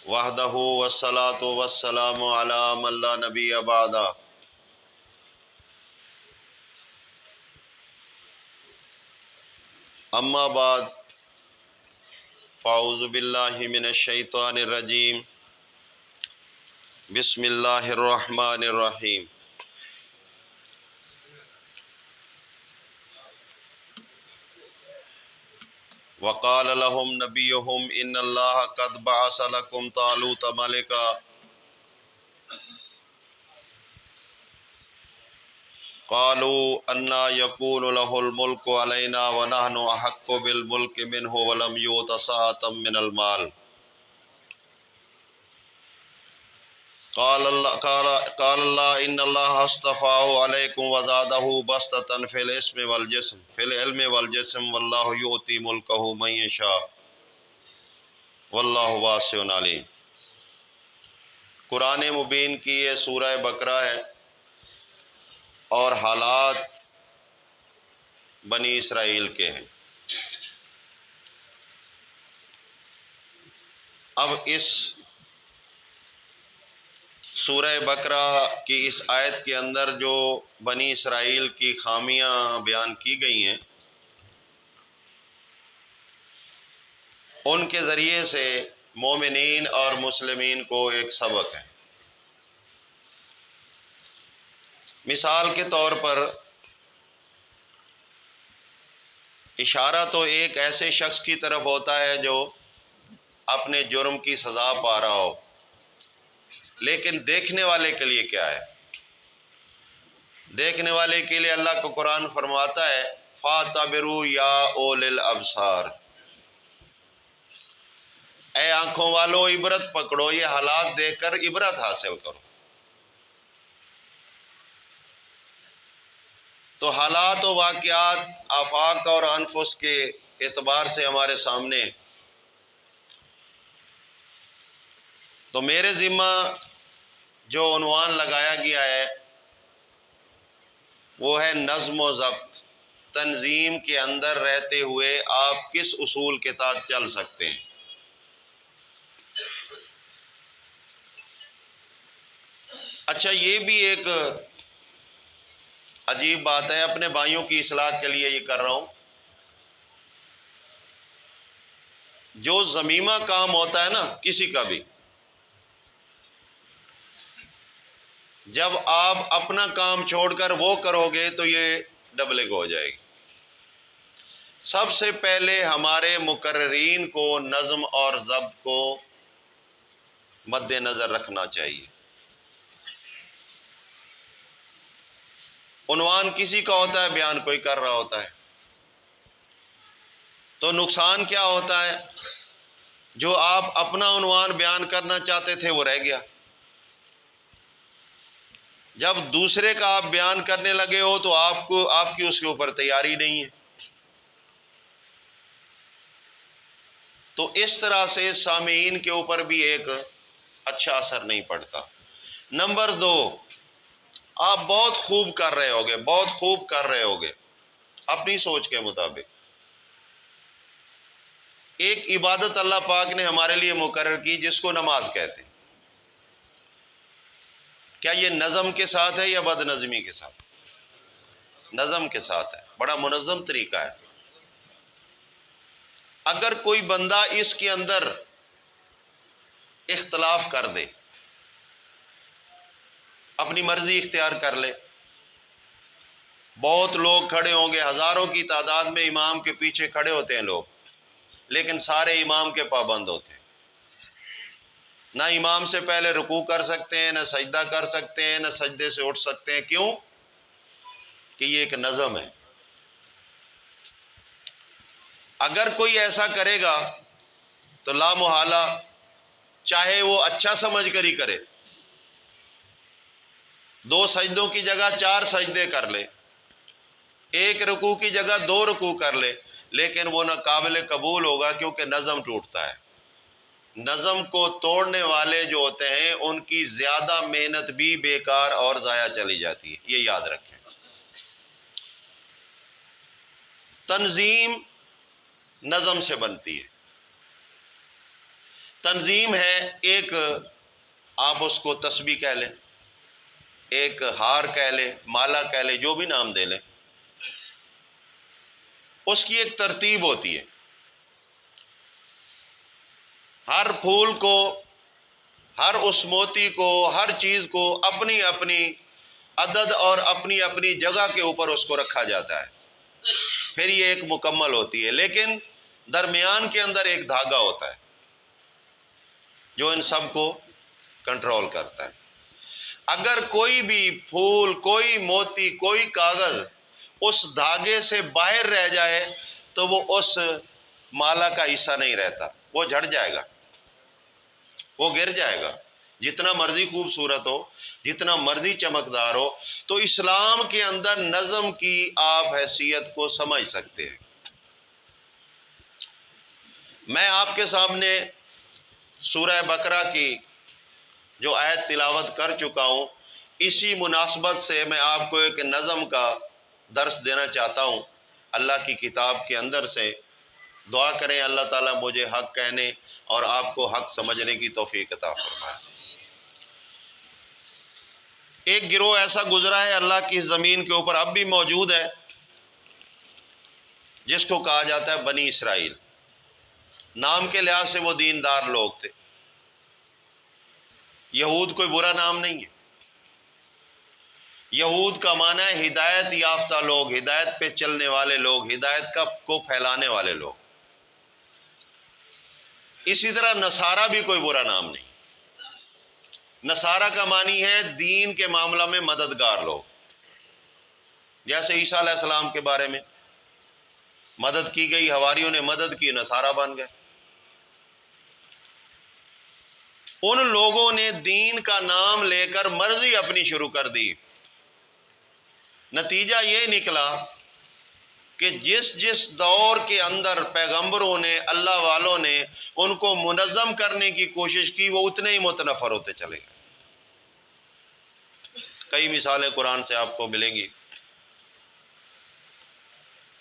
وحدہ والصلاۃ والسلام علی من لا نبی بعدہ۔ اما بعد فاعوذ باللہ من الشیطان الرجیم، بسم اللہ الرحمن الرحیم۔ وقال لهم نبیہم ان اللہ قد بعث لکم طالوت ملکا قالوا انا یکون له الملک علینا ونحن احق بالملک منہ ولم یؤت سعۃ من المال۔ قال اللہ ان اللہ اصطفاہ علیکم وزادہ بسطۃ فی العلم والجسم واللہ یؤتی ملکہ من یشاء واللہ واسع علیم۔ قرآن مبین کی یہ سورہ بقرہ ہے اور حالات بنی اسرائیل کے ہیں۔ اب اس سورہ بقرہ کی اس آیت کے اندر جو بنی اسرائیل کی خامیاں بیان کی گئی ہیں، ان کے ذریعے سے مومنین اور مسلمین کو ایک سبق ہے۔ مثال کے طور پر اشارہ تو ایک ایسے شخص کی طرف ہوتا ہے جو اپنے جرم کی سزا پا رہا ہو، لیکن دیکھنے والے کے لیے کیا ہے؟ دیکھنے والے کے لیے اللہ کو قرآن فرماتا ہے فَاعْتَبِرُوا يَا أُولِي الْأَبْصَارِ، اے آنکھوں والو عبرت پکڑو، یہ حالات دیکھ کر عبرت حاصل کرو۔ تو حالات و واقعات آفاق اور انفس کے اعتبار سے ہمارے سامنے، تو میرے ذمہ جو عنوان لگایا گیا ہے وہ ہے نظم و ضبط۔ تنظیم کے اندر رہتے ہوئے آپ کس اصول کے تحت چل سکتے ہیں؟ اچھا، یہ بھی ایک عجیب بات ہے، اپنے بھائیوں کی اصلاح کے لیے یہ کر رہا ہوں۔ جو ذمیمہ کام ہوتا ہے نا کسی کا بھی، جب آپ اپنا کام چھوڑ کر وہ کرو گے تو یہ ڈبلنگ ہو جائے گی۔ سب سے پہلے ہمارے مقررین کو نظم اور ضبط کو مد نظر رکھنا چاہیے۔ عنوان کسی کا ہوتا ہے، بیان کوئی کر رہا ہوتا ہے، تو نقصان کیا ہوتا ہے؟ جو آپ اپنا عنوان بیان کرنا چاہتے تھے وہ رہ گیا۔ جب دوسرے کا آپ بیان کرنے لگے ہو تو آپ کی اس کے اوپر تیاری نہیں ہے۔ تو اس طرح سے سامعین کے اوپر بھی ایک اچھا اثر نہیں پڑتا۔ نمبر دو، آپ بہت خوب کر رہے ہوگے اپنی سوچ کے مطابق۔ ایک عبادت اللہ پاک نے ہمارے لیے مقرر کی جس کو نماز کہتے ہیں۔ کیا یہ نظم کے ساتھ ہے یا بد نظمی کے ساتھ؟ نظم کے ساتھ ہے، بڑا منظم طریقہ ہے۔ اگر کوئی بندہ اس کے اندر اختلاف کر دے، اپنی مرضی اختیار کر لے، بہت لوگ کھڑے ہوں گے، ہزاروں کی تعداد میں امام کے پیچھے کھڑے ہوتے ہیں لوگ، لیکن سارے امام کے پابند ہوتے ہیں، نہ امام سے پہلے رکوع کر سکتے ہیں، نہ سجدہ کر سکتے ہیں، نہ سجدے سے اٹھ سکتے ہیں۔ کیوں؟ کہ یہ ایک نظم ہے۔ اگر کوئی ایسا کرے گا تو لا محالہ، چاہے وہ اچھا سمجھ کر ہی کرے، 2 سجدوں کی جگہ 4 سجدے کر لے، 1 رکوع کی جگہ 2 رکوع کر لے، لیکن وہ نہ قابل قبول ہوگا، کیونکہ نظم ٹوٹتا ہے۔ نظم کو توڑنے والے جو ہوتے ہیں ان کی زیادہ محنت بھی بیکار اور ضائع چلی جاتی ہے، یہ یاد رکھیں۔ تنظیم نظم سے بنتی ہے۔ تنظیم ہے، ایک آپ اس کو تسبیح کہہ لیں، ایک ہار کہہ لیں، مالا کہہ لیں، جو بھی نام دے لیں، اس کی ایک ترتیب ہوتی ہے. ہر پھول کو، ہر اس موتی کو، ہر چیز کو اپنی اپنی عدد اور اپنی اپنی جگہ کے اوپر اس کو رکھا جاتا ہے، پھر یہ ایک مکمل ہوتی ہے. لیکن درمیان کے اندر ایک دھاگا ہوتا ہے جو ان سب کو کنٹرول کرتا ہے. اگر کوئی بھی پھول، کوئی موتی، کوئی کاغذ اس دھاگے سے باہر رہ جائے تو وہ اس مالا کا حصہ نہیں رہتا، وہ جھڑ جائے گا، وہ گر جائے گا. جتنا مرضی خوبصورت ہو، جتنا مرضی چمکدار ہو. تو اسلام کے اندر نظم کی آپ حیثیت کو سمجھ سکتے ہیں. میں آپ کے سامنے سورہ بقرہ کی جو آیت تلاوت کر چکا ہوں، اسی مناسبت سے میں آپ کو ایک نظم کا درس دینا چاہتا ہوں اللہ کی کتاب کے اندر سے. دعا کریں اللہ تعالیٰ مجھے حق کہنے اور آپ کو حق سمجھنے کی توفیق عطا فرمائے. ایک گروہ ایسا گزرا ہے اللہ کی زمین کے اوپر، اب بھی موجود ہے، جس کو کہا جاتا ہے بنی اسرائیل. نام کے لحاظ سے وہ دیندار لوگ تھے. یہود کوئی برا نام نہیں ہے. یہود کا معنی ہے ہدایت یافتہ لوگ، ہدایت پہ چلنے والے لوگ، ہدایت کو پھیلانے والے لوگ. اسی طرح نصارہ بھی کوئی برا نام نہیں. نصارہ کا معنی ہے دین کے معاملہ میں مددگار لوگ. جیسے عیسیٰ علیہ السلام کے بارے میں مدد کی گئی، حواریوں نے مدد کی، نصارہ بن گئے. ان لوگوں نے دین کا نام لے کر مرضی اپنی شروع کر دی. نتیجہ یہ نکلا کہ جس جس دور کے اندر پیغمبروں نے، اللہ والوں نے ان کو منظم کرنے کی کوشش کی، وہ اتنے ہی متنفر ہوتے چلے گئے. کئی مثالیں قرآن سے آپ کو ملیں گی.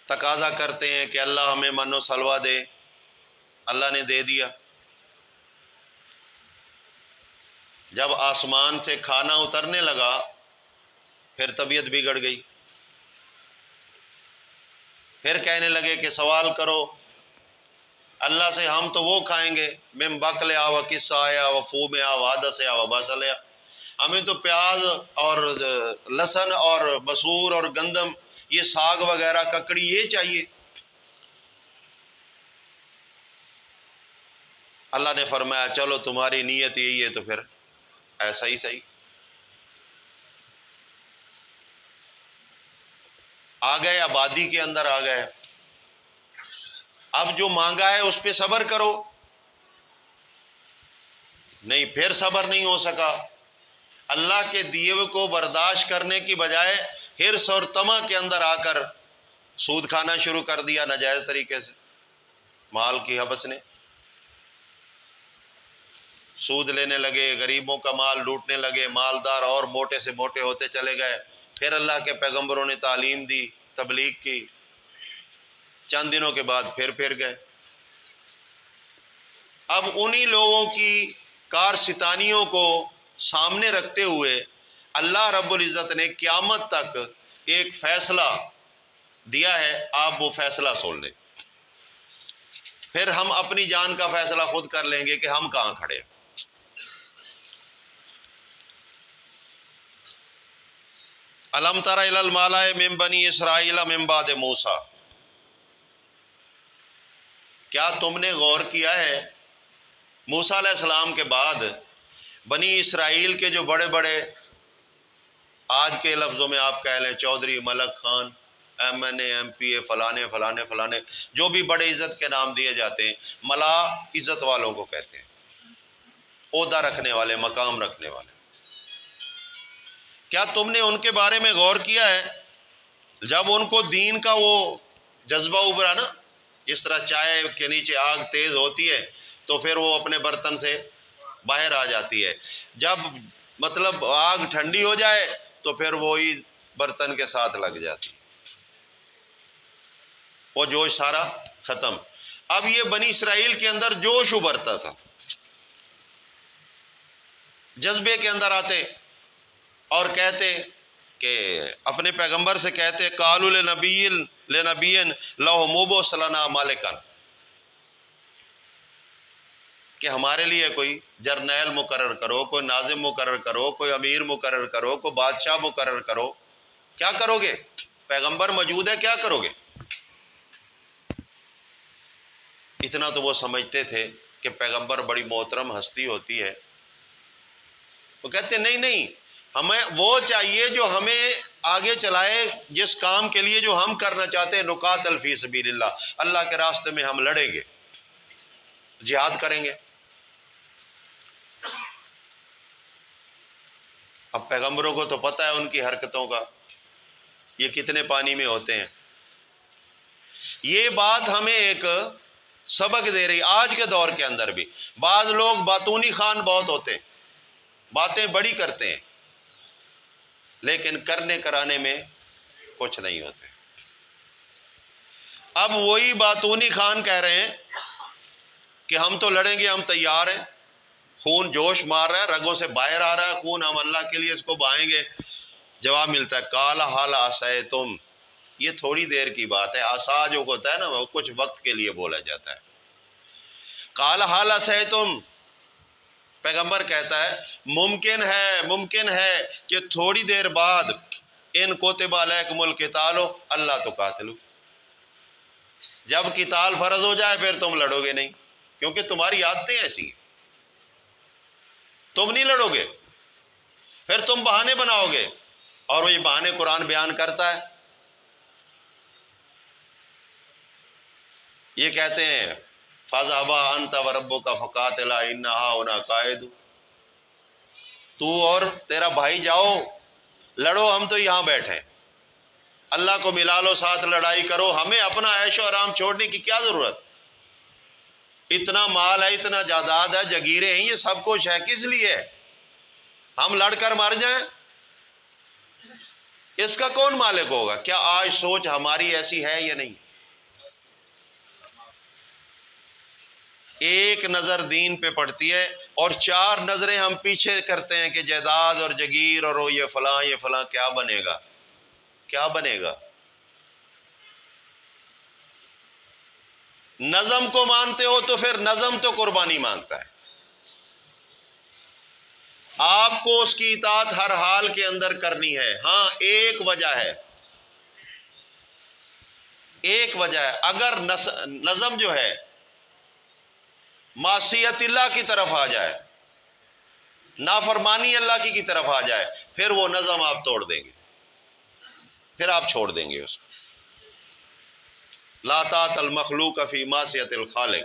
تقاضا کرتے ہیں کہ اللہ ہمیں من و سلوہ دے، اللہ نے دے دیا. جب آسمان سے کھانا اترنے لگا پھر طبیعت بگڑ گئی. پھر کہنے لگے کہ سوال کرو اللہ سے، ہم تو وہ کھائیں گے من بقل و قصہ آیا و فوم آ و عدس آ و بصل آ، ہمیں تو پیاز اور لہسن اور مسور اور گندم، یہ ساگ وغیرہ، ککڑی، یہ چاہیے. اللہ نے فرمایا چلو تمہاری نیت یہی ہے تو پھر ایسا ہی صحیح. آ گئے، آبادی کے اندر آ گئے. اب جو مانگا ہے اس پہ صبر کرو. نہیں، پھر صبر نہیں ہو سکا. اللہ کے دیے ہوئے کو برداشت کرنے کی بجائے حرص اور طمع کے اندر آ کر سود کھانا شروع کر دیا ناجائز طریقے سے. مال کی حبس نے سود لینے لگے، غریبوں کا مال لوٹنے لگے، مالدار اور موٹے سے موٹے ہوتے چلے گئے. پھر اللہ کے پیغمبروں نے تعلیم دی، تبلیغ کی، چند دنوں کے بعد پھر گئے. اب انہی لوگوں کی کارستانیوں کو سامنے رکھتے ہوئے اللہ رب العزت نے قیامت تک ایک فیصلہ دیا ہے، آپ وہ فیصلہ سن لیں. پھر ہم اپنی جان کا فیصلہ خود کر لیں گے کہ ہم کہاں کھڑے. الم تر الی الملأ من بنی اسرائیل من بعد موسیٰ، کیا تم نے غور کیا ہے موسیٰ علیہ السلام کے بعد بنی اسرائیل کے جو بڑے بڑے، آج کے لفظوں میں آپ کہہ لیں چودھری، ملک خان، ایم این اے، ایم پی اے، فلانے فلانے فلانے، جو بھی بڑے عزت کے نام دیے جاتے ہیں، ملا عزت والوں کو کہتے ہیں، عہدہ رکھنے والے، مقام رکھنے والے. کیا تم نے ان کے بارے میں غور کیا ہے جب ان کو دین کا وہ جذبہ ابھرا نا، جس طرح چائے کے نیچے آگ تیز ہوتی ہے تو پھر وہ اپنے برتن سے باہر آ جاتی ہے، جب مطلب آگ ٹھنڈی ہو جائے تو پھر وہی برتن کے ساتھ لگ جاتی، وہ جوش سارا ختم. اب یہ بنی اسرائیل کے اندر جوش ابھرتا تھا. جذبے کے اندر آتے اور کہتے کہ اپنے پیغمبر سے کہتے قالوا لنبی لو مبعث لنا ملکا، کہ ہمارے لیے کوئی جرنیل مقرر کرو، کوئی ناظم مقرر کرو، کوئی امیر مقرر کرو، کوئی بادشاہ مقرر کرو۔ کیا کرو گے؟ پیغمبر موجود ہے، کیا کرو گے؟ اتنا تو وہ سمجھتے تھے کہ پیغمبر بڑی محترم ہستی ہوتی ہے۔ وہ کہتے نہیں نہیں، ہمیں وہ چاہیے جو ہمیں آگے چلائے، جس کام کے لیے جو ہم کرنا چاہتے ہیں، نقاتل فی سبیل اللہ، اللہ کے راستے میں ہم لڑیں گے، جہاد کریں گے۔ اب پیغمبروں کو تو پتہ ہے ان کی حرکتوں کا، یہ کتنے پانی میں ہوتے ہیں۔ یہ بات ہمیں ایک سبق دے رہی آج کے دور کے اندر بھی۔ بعض لوگ باتونی خان بہت ہوتے ہیں، باتیں بڑی کرتے ہیں، لیکن کرنے کرانے میں کچھ نہیں ہوتے۔ اب وہی باتونی خان کہہ رہے ہیں کہ ہم تو لڑیں گے، ہم تیار ہیں، خون جوش مار رہا ہے، رگوں سے باہر آ رہا ہے خون، ہم اللہ کے لیے اس کو بہائیں گے۔ جواب ملتا ہے قال حال عصیتم، یہ تھوڑی دیر کی بات ہے، عصا جو ہوتا ہے نا وہ کچھ وقت کے لیے بولا جاتا ہے۔ قال حال عصیتم، پیغمبر کہتا ہے ممکن ہے کہ تھوڑی دیر بعد ان کتب علیکم القتال اللہ تقاتلوا، جب قتال فرض ہو جائے پھر تم لڑو گے نہیں، کیونکہ تمہاری عادتیں ایسی ہیں، تم نہیں لڑو گے، پھر تم بہانے بناؤ گے، اور وہ یہ بہانے قرآن بیان کرتا ہے۔ یہ کہتے ہیں فَاذْهَبَا أَنْتَ وَرَبُّكَ فَقَاتِلَا إِنَّا هَاهُنَا قَاعِدُونَ، تو اور تیرا بھائی جاؤ لڑو، ہم تو یہاں بیٹھے، اللہ کو ملا لو ساتھ، لڑائی کرو، ہمیں اپنا عیش و آرام چھوڑنے کی کیا ضرورت؟ اتنا مال ہے، اتنا جائیداد ہے، جگیریں ہیں، یہ سب کچھ ہے، کس لیے؟ ہم لڑ کر مر جائیں، اس کا کون مالک ہوگا؟ کیا آج سوچ ہماری ایسی ہے یا نہیں؟ ایک نظر دین پہ پڑتی ہے اور چار نظریں ہم پیچھے کرتے ہیں کہ جائیداد اور جگیر اور یہ فلاں کیا بنے گا، کیا بنے گا؟ نظم کو مانتے ہو تو پھر نظم تو قربانی مانگتا ہے، آپ کو اس کی اطاعت ہر حال کے اندر کرنی ہے۔ ہاں ایک وجہ ہے، اگر نظم جو ہے معصیت اللہ کی طرف آ جائے، نافرمانی اللہ کی طرف آ جائے، پھر وہ نظم آپ توڑ دیں گے، پھر آپ چھوڑ دیں گے اس کو۔ لا طاعۃ المخلوق فی معصیۃ الخالق،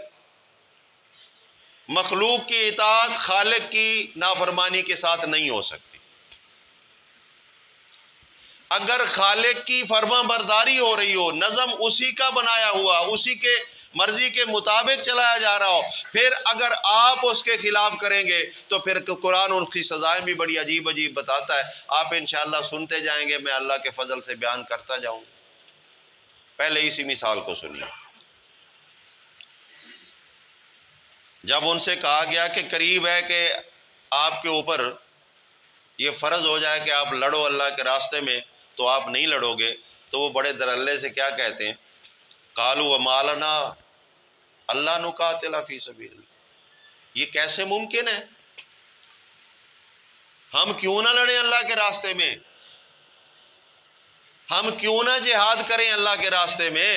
مخلوق کی اطاعت خالق کی نافرمانی کے ساتھ نہیں ہو سکتی۔ اگر خالق کی فرما برداری ہو رہی ہو، نظم اسی کا بنایا ہوا، اسی کے مرضی کے مطابق چلایا جا رہا ہو، پھر اگر آپ اس کے خلاف کریں گے تو پھر قرآن ان کی سزائیں بھی بڑی عجیب بتاتا ہے، آپ انشاءاللہ سنتے جائیں گے، میں اللہ کے فضل سے بیان کرتا جاؤں۔ پہلے اسی مثال کو سنیے۔ جب ان سے کہا گیا کہ قریب ہے کہ آپ کے اوپر یہ فرض ہو جائے کہ آپ لڑو اللہ کے راستے میں، تو آپ نہیں لڑو گے، تو وہ بڑے درلے سے کیا کہتے ہیں؟ قالوا وما لنا الا نقاتل فی سبیل اللہ، یہ کیسے ممکن ہے؟ ہم کیوں نہ لڑیں اللہ کے راستے میں؟ ہم کیوں نہ جہاد کریں اللہ کے راستے میں؟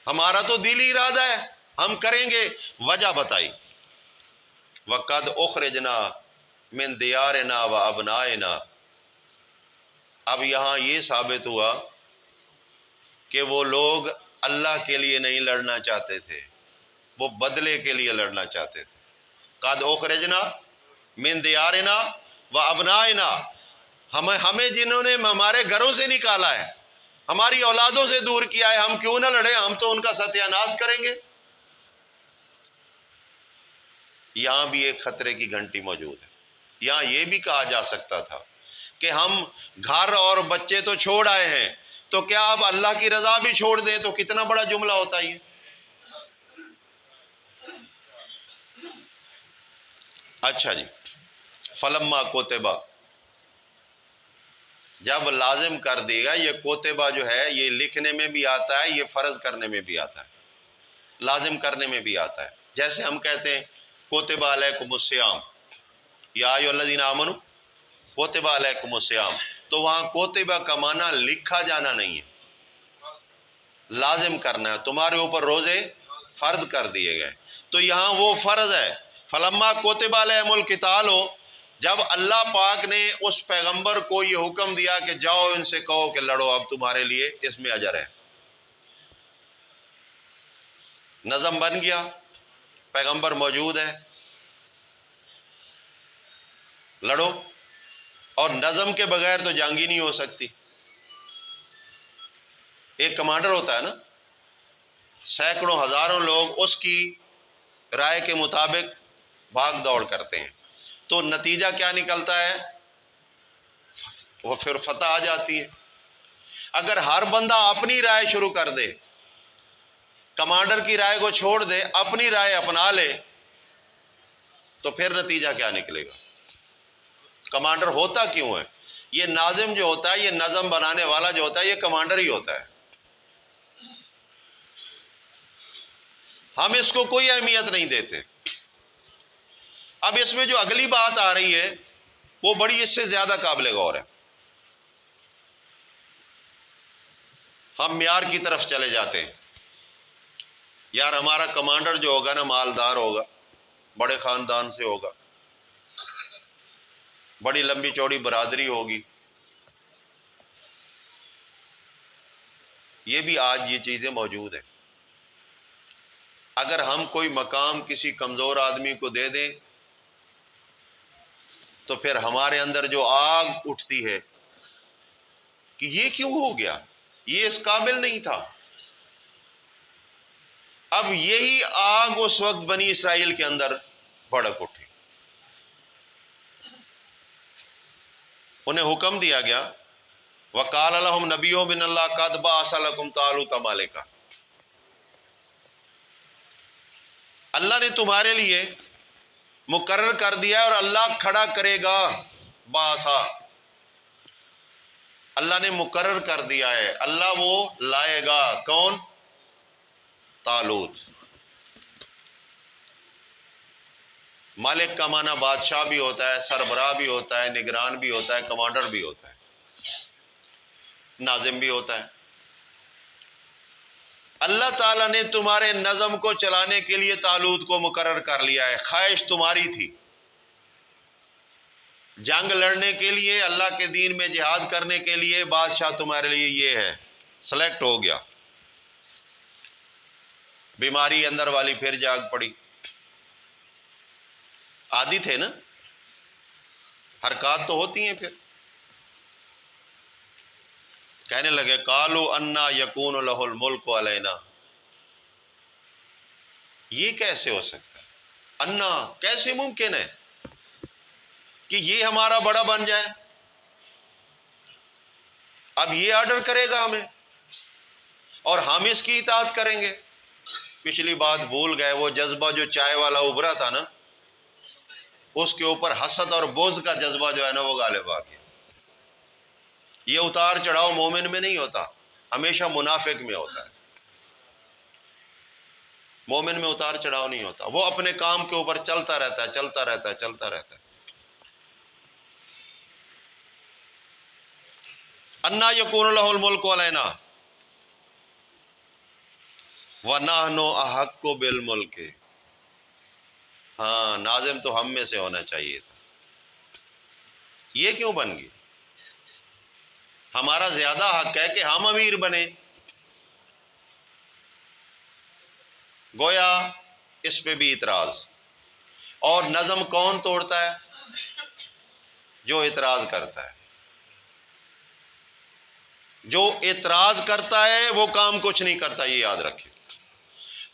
ہمارا تو دلی ارادہ ہے، ہم کریں گے۔ وجہ بتائی، وَقَدْ أُخْرِجْنَا مِنْ دِيَارِنَا وَأَبْنَائِنَا، اب یہاں یہ ثابت ہوا کہ وہ لوگ اللہ کے لیے نہیں لڑنا چاہتے تھے، وہ بدلے کے لیے لڑنا چاہتے تھے۔ قَدْ أُخْرِجْنَا مِنْ دِيَارِنَا وَأَبْنَائِنَا، ہمیں جنہوں نے ہمارے گھروں سے نکالا ہے، ہماری اولادوں سے دور کیا ہے، ہم کیوں نہ لڑیں؟ ہم تو ان کا ستیہ ناش کریں گے۔ یہاں بھی ایک خطرے کی گھنٹی موجود ہے۔ یہاں یہ بھی کہا جا سکتا تھا کہ ہم گھر اور بچے تو چھوڑ آئے ہیں، تو کیا اب اللہ کی رضا بھی چھوڑ دیں؟ تو کتنا بڑا جملہ ہوتا ہے یہ۔ اچھا جی، فلما کوتبہ، جب لازم کر دے گا. یہ کوتبہ جو ہے یہ لکھنے میں بھی آتا ہے، یہ فرض کرنے میں بھی آتا ہے، لازم کرنے میں بھی آتا ہے. جیسے ہم کہتے ہیں کوتبہ علیکم الصیام، یا ایھا الذین آمنوا کوتبہ علیکم الصیام، تو وہاں کوتبہ کا معنی لکھا جانا نہیں ہے، لازم کرنا ہے. تمہارے اوپر روزے فرض کر دیے گئے، تو یہاں وہ فرض ہے. فلما کوتبہ علیہم القتال، جب اللہ پاک نے اس پیغمبر کو یہ حکم دیا کہ جاؤ ان سے کہو کہ لڑو، اب تمہارے لیے اس میں اجر ہے. نظم بن گیا، پیغمبر موجود ہے، لڑو. اور نظم کے بغیر تو جنگ ہی نہیں ہو سکتی. ایک کمانڈر ہوتا ہے نا، سینکڑوں ہزاروں لوگ اس کی رائے کے مطابق بھاگ دوڑ کرتے ہیں، تو نتیجہ کیا نکلتا ہے؟ وہ پھر فتح آ جاتی ہے. اگر ہر بندہ اپنی رائے شروع کر دے، کمانڈر کی رائے کو چھوڑ دے، اپنی رائے اپنا لے، تو پھر نتیجہ کیا نکلے گا؟ کمانڈر ہوتا کیوں ہے؟ یہ ناظم جو ہوتا ہے، یہ نظم بنانے والا جو ہوتا ہے، یہ کمانڈر ہی ہوتا ہے. ہم اس کو کوئی اہمیت نہیں دیتے. اب اس میں جو اگلی بات آ رہی ہے وہ بڑی اس سے زیادہ قابل غور ہے. ہم معیار کی طرف چلے جاتے ہیں. یار ہمارا کمانڈر جو ہوگا نا مالدار ہوگا، بڑے خاندان سے ہوگا، بڑی لمبی چوڑی برادری ہوگی. یہ بھی آج یہ چیزیں موجود ہیں. اگر ہم کوئی مقام کسی کمزور آدمی کو دے دیں تو پھر ہمارے اندر جو آگ اٹھتی ہے کہ یہ کیوں ہو گیا، یہ اس قابل نہیں تھا. اب یہی آگ اس وقت بنی اسرائیل کے اندر بھڑک اٹھی. انہیں حکم دیا گیا وقال لهم نبیهم من اللہ قد بعث لكم طالوت ملکا، اللہ نے تمہارے لیے مقرر کر دیا ہے اور اللہ کھڑا کرے گا. باسا، اللہ نے مقرر کر دیا ہے، اللہ وہ لائے گا. کون؟ طالوت. مالک کا معنی بادشاہ بھی ہوتا ہے، سربراہ بھی ہوتا ہے، نگران بھی ہوتا ہے، کمانڈر بھی ہوتا ہے، ناظم بھی ہوتا ہے. اللہ تعالیٰ نے تمہارے نظم کو چلانے کے لیے طالوت کو مقرر کر لیا ہے. خواہش تمہاری تھی جنگ لڑنے کے لیے، اللہ کے دین میں جہاد کرنے کے لیے، بادشاہ تمہارے لیے یہ ہے، سلیکٹ ہو گیا. بیماری اندر والی پھر جاگ پڑی. عادی تھے نا، حرکات تو ہوتی ہیں. پھر کہنے لگے قالو انا یکون لہ الملک علینا، یہ کیسے ہو سکتا ہے؟ انا، کیسے ممکن ہے کہ یہ ہمارا بڑا بن جائے؟ اب یہ آرڈر کرے گا ہمیں اور ہم اس کی اطاعت کریں گے. پچھلی بات بھول گئے، وہ جذبہ جو چائے والا ابھرا تھا نا، اس کے اوپر حسد اور بغض کا جذبہ جو ہے نا وہ غالب آ گیا. یہ اتار چڑھاؤ مومن میں نہیں ہوتا، ہمیشہ منافق میں ہوتا ہے. مومن میں اتار چڑھاؤ نہیں ہوتا، وہ اپنے کام کے اوپر چلتا رہتا ہے، چلتا رہتا ہے، چلتا رہتا ہے. انا یکون لہ الملک علینا ونحن احق بالملک. ہاں، ناظم تو ہم میں سے ہونا چاہیے تھا. یہ کیوں بن گئی؟ ہمارا زیادہ حق ہے کہ ہم امیر بنے. گویا اس پہ بھی اعتراض. اور نظم کون توڑتا ہے؟ جو اعتراض کرتا ہے. جو اعتراض کرتا ہے وہ کام کچھ نہیں کرتا، یہ یاد رکھیں.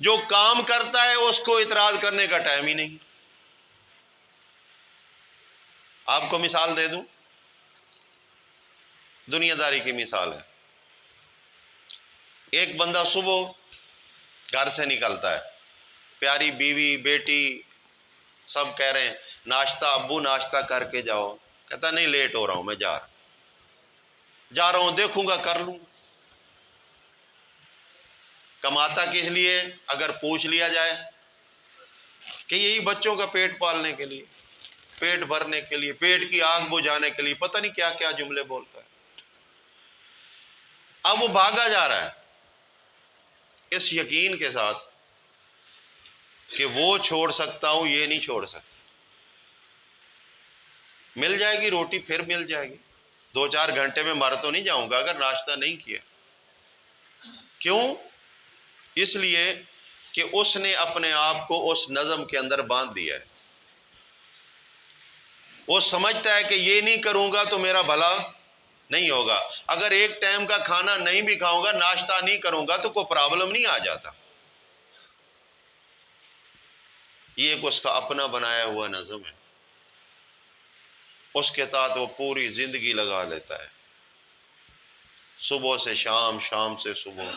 جو کام کرتا ہے اس کو اعتراض کرنے کا ٹائم ہی نہیں. آپ کو مثال دے دوں، دنیا داری کی مثال ہے. ایک بندہ صبح گھر سے نکلتا ہے، پیاری بیوی، بیٹی، سب کہہ رہے ہیں ناشتہ، ابو ناشتہ کر کے جاؤ، کہتا نہیں لیٹ ہو رہا ہوں، میں جا رہا ہوں، دیکھوں گا کر لوں۔ کماتا کس لیے؟ اگر پوچھ لیا جائے کہ یہی بچوں کا پیٹ پالنے کے لیے، پیٹ بھرنے کے لیے، پیٹ کی آگ بجھانے کے لیے، پتہ نہیں کیا کیا جملے بولتا ہے۔ اب وہ بھاگا جا رہا ہے اس یقین کے ساتھ کہ وہ چھوڑ سکتا ہوں، یہ نہیں چھوڑ سکتا۔ مل جائے گی روٹی، پھر مل جائے گی، 2-4 گھنٹے میں مر تو نہیں جاؤں گا اگر ناشتہ نہیں کیا۔ کیوں؟ اس لیے کہ اس نے اپنے آپ کو اس نظم کے اندر باندھ دیا ہے۔ وہ سمجھتا ہے کہ یہ نہیں کروں گا تو میرا بھلا نہیں ہوگا، اگر ایک ٹائم کا کھانا نہیں بھی کھاؤں گا، ناشتہ نہیں کروں گا تو کوئی پرابلم نہیں آ جاتا۔ یہ ایک اس کا اپنا بنایا ہوا نظم ہے، اس کے تحت وہ پوری زندگی لگا لیتا ہے، صبح سے شام، شام سے صبح،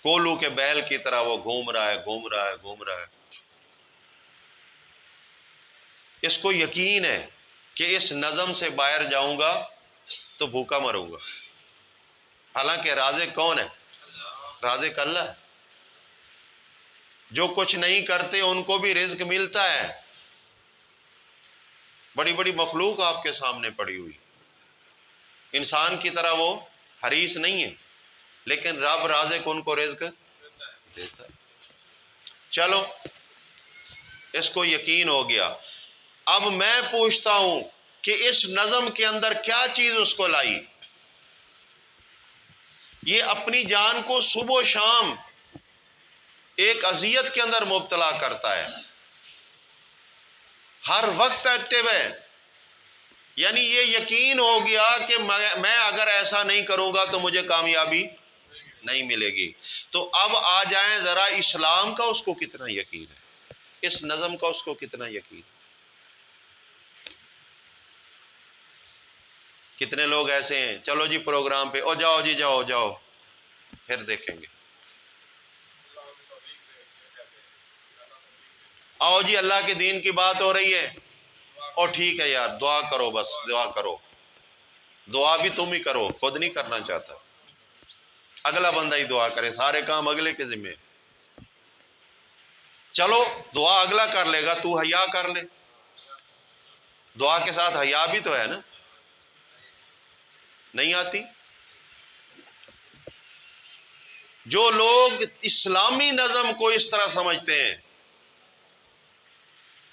کولو کے بیل کی طرح وہ گھوم رہا ہے۔ اس کو یقین ہے کہ اس نظم سے باہر جاؤں گا تو بھوکا مروں گا، حالانکہ رازق کون ہے؟ رازق اللہ ہے۔ جو کچھ نہیں کرتے ان کو بھی رزق ملتا ہے۔ بڑی بڑی مخلوق آپ کے سامنے پڑی ہوئی، انسان کی طرح وہ حریص نہیں ہے، لیکن رب رازق ان کو رزق دیتا ہے۔ چلو اس کو یقین ہو گیا۔ اب میں پوچھتا ہوں کہ اس نظم کے اندر کیا چیز اس کو لائی؟ یہ اپنی جان کو صبح و شام ایک اذیت کے اندر مبتلا کرتا ہے، ہر وقت ایکٹیو ہے، یعنی یہ یقین ہو گیا کہ میں اگر ایسا نہیں کروں گا تو مجھے کامیابی نہیں ملے گی۔ تو اب آ جائیں ذرا اسلام کا اس کو کتنا یقین ہے، اس نظم کا اس کو کتنا یقین ہے۔ کتنے لوگ ایسے ہیں، چلو جی پروگرام پہ، او جاؤ جی، جاؤ، پھر دیکھیں گے، آؤ جی اللہ کے دین کی بات ہو رہی ہے، اور ٹھیک ہے یار دعا کرو، بس دعا کرو، دعا بھی تم ہی کرو، خود نہیں کرنا چاہتا، اگلا بندہ ہی دعا کرے، سارے کام اگلے کے ذمہ۔ چلو دعا اگلا کر لے گا، تو حیا کر لے، دعا کے ساتھ حیا بھی تو ہے نا، نہیں آتی؟ جو لوگ اسلامی نظم کو اس طرح سمجھتے ہیں،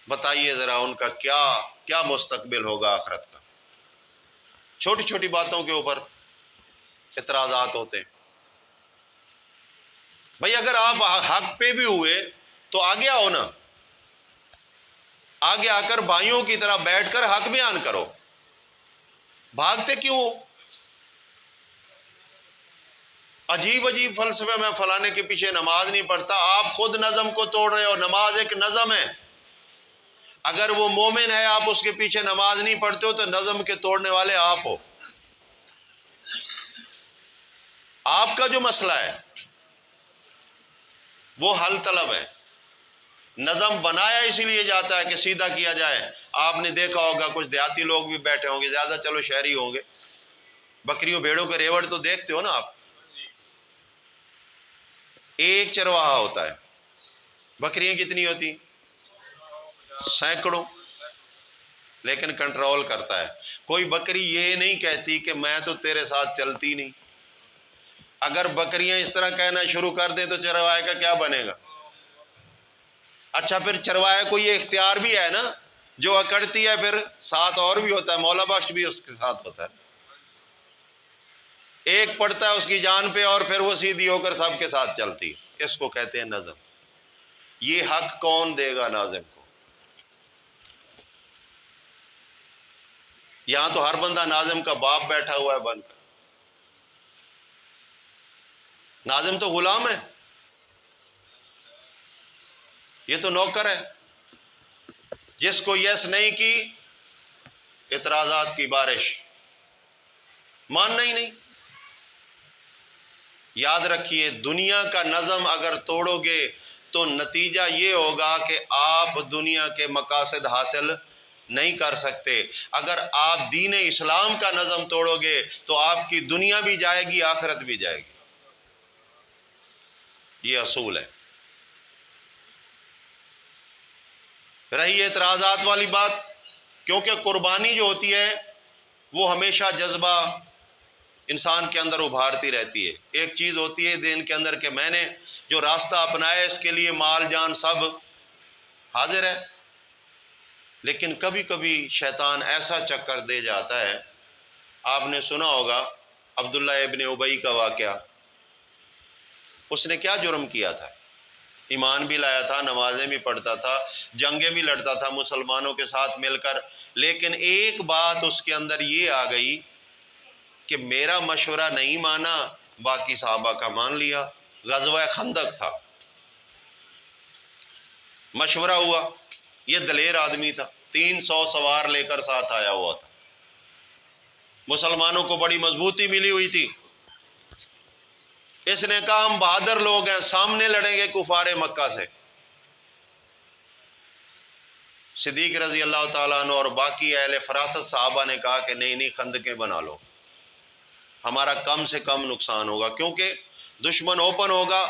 بتائیے ذرا ان کا کیا مستقبل ہوگا آخرت کا۔ چھوٹی چھوٹی باتوں کے اوپر اعتراضات ہوتے ہیں۔ بھئی اگر آپ حق پہ بھی ہوئے تو آگے آؤ نا، آگے آ کر بھائیوں کی طرح بیٹھ کر حق بیان کرو، بھاگتے کیوں؟ عجیب فلسفے میں فلانے کے پیچھے نماز نہیں پڑھتا، آپ خود نظم کو توڑ رہے ہو۔ نماز ایک نظم ہے، اگر وہ مومن ہے آپ اس کے پیچھے نماز نہیں پڑھتے ہو تو نظم کے توڑنے والے آپ ہو۔ آپ کا جو مسئلہ ہے وہ حل طلب ہے۔ نظم بنایا اسی لیے جاتا ہے کہ سیدھا کیا جائے۔ آپ نے دیکھا ہوگا کچھ دیہاتی لوگ بھی بیٹھے ہوں گے، زیادہ چلو شہری ہوں گے، بکریوں بھیڑوں کے ریوڑ تو دیکھتے ہو نا آپ، ایک چرواہا ہوتا ہے، بکریاں کتنی ہوتی؟ سینکڑوں، لیکن کنٹرول کرتا ہے۔ کوئی بکری یہ نہیں کہتی کہ میں تو تیرے ساتھ چلتی نہیں۔ اگر بکریاں اس طرح کہنا شروع کر دیں تو چرواہے کا کیا بنے گا؟ اچھا پھر چرواہے کو یہ اختیار بھی ہے نا، جو اکڑتی ہے پھر ساتھ اور بھی ہوتا ہے، مولا بخش بھی اس کے ساتھ ہوتا ہے، ایک پڑتا ہے اس کی جان پہ اور پھر وہ سیدھی ہو کر سب کے ساتھ چلتی۔ اس کو کہتے ہیں نظم۔ یہ حق کون دے گا ناظم کو؟ یہاں تو ہر بندہ ناظم کا باپ بیٹھا ہوا ہے بن کر، ناظم تو غلام ہے، یہ تو نوکر ہے، جس کو یس نہیں کی اعتراضات کی بارش، ماننا ہی نہیں۔ یاد رکھیے دنیا کا نظم اگر توڑو گے تو نتیجہ یہ ہوگا کہ آپ دنیا کے مقاصد حاصل نہیں کر سکتے۔ اگر آپ دین اسلام کا نظم توڑو گے تو آپ کی دنیا بھی جائے گی، آخرت بھی جائے گی۔ یہ اصول ہے۔ رہی اعتراضات والی بات، کیونکہ قربانی جو ہوتی ہے وہ ہمیشہ جذبہ انسان کے اندر ابھارتی رہتی ہے۔ ایک چیز ہوتی ہے دین کے اندر کہ میں نے جو راستہ اپنایا اس کے لیے مال جان سب حاضر ہے، لیکن کبھی کبھی شیطان ایسا چکر دے جاتا ہے۔ آپ نے سنا ہوگا عبداللہ ابن ابی کا واقعہ۔ اس نے کیا جرم کیا تھا؟ ایمان بھی لایا تھا، نمازیں بھی پڑھتا تھا، جنگیں بھی لڑتا تھا مسلمانوں کے ساتھ مل کر، لیکن ایک بات اس کے اندر یہ آ گئی کہ میرا مشورہ نہیں مانا، باقی صحابہ کا مان لیا۔ غزوہ خندق تھا، مشورہ ہوا، یہ دلیر آدمی تھا، 300 سوار لے کر ساتھ آیا ہوا تھا، مسلمانوں کو بڑی مضبوطی ملی ہوئی تھی۔ اس نے کہا ہم بہادر لوگ ہیں، سامنے لڑیں گے کفار مکہ سے۔ صدیق رضی اللہ تعالیٰ عنہ اور باقی اہل فراست صحابہ نے کہا کہ نہیں نہیں، خندقیں بنا لو، ہمارا کم سے کم نقصان ہوگا، کیونکہ دشمن اوپن ہوگا،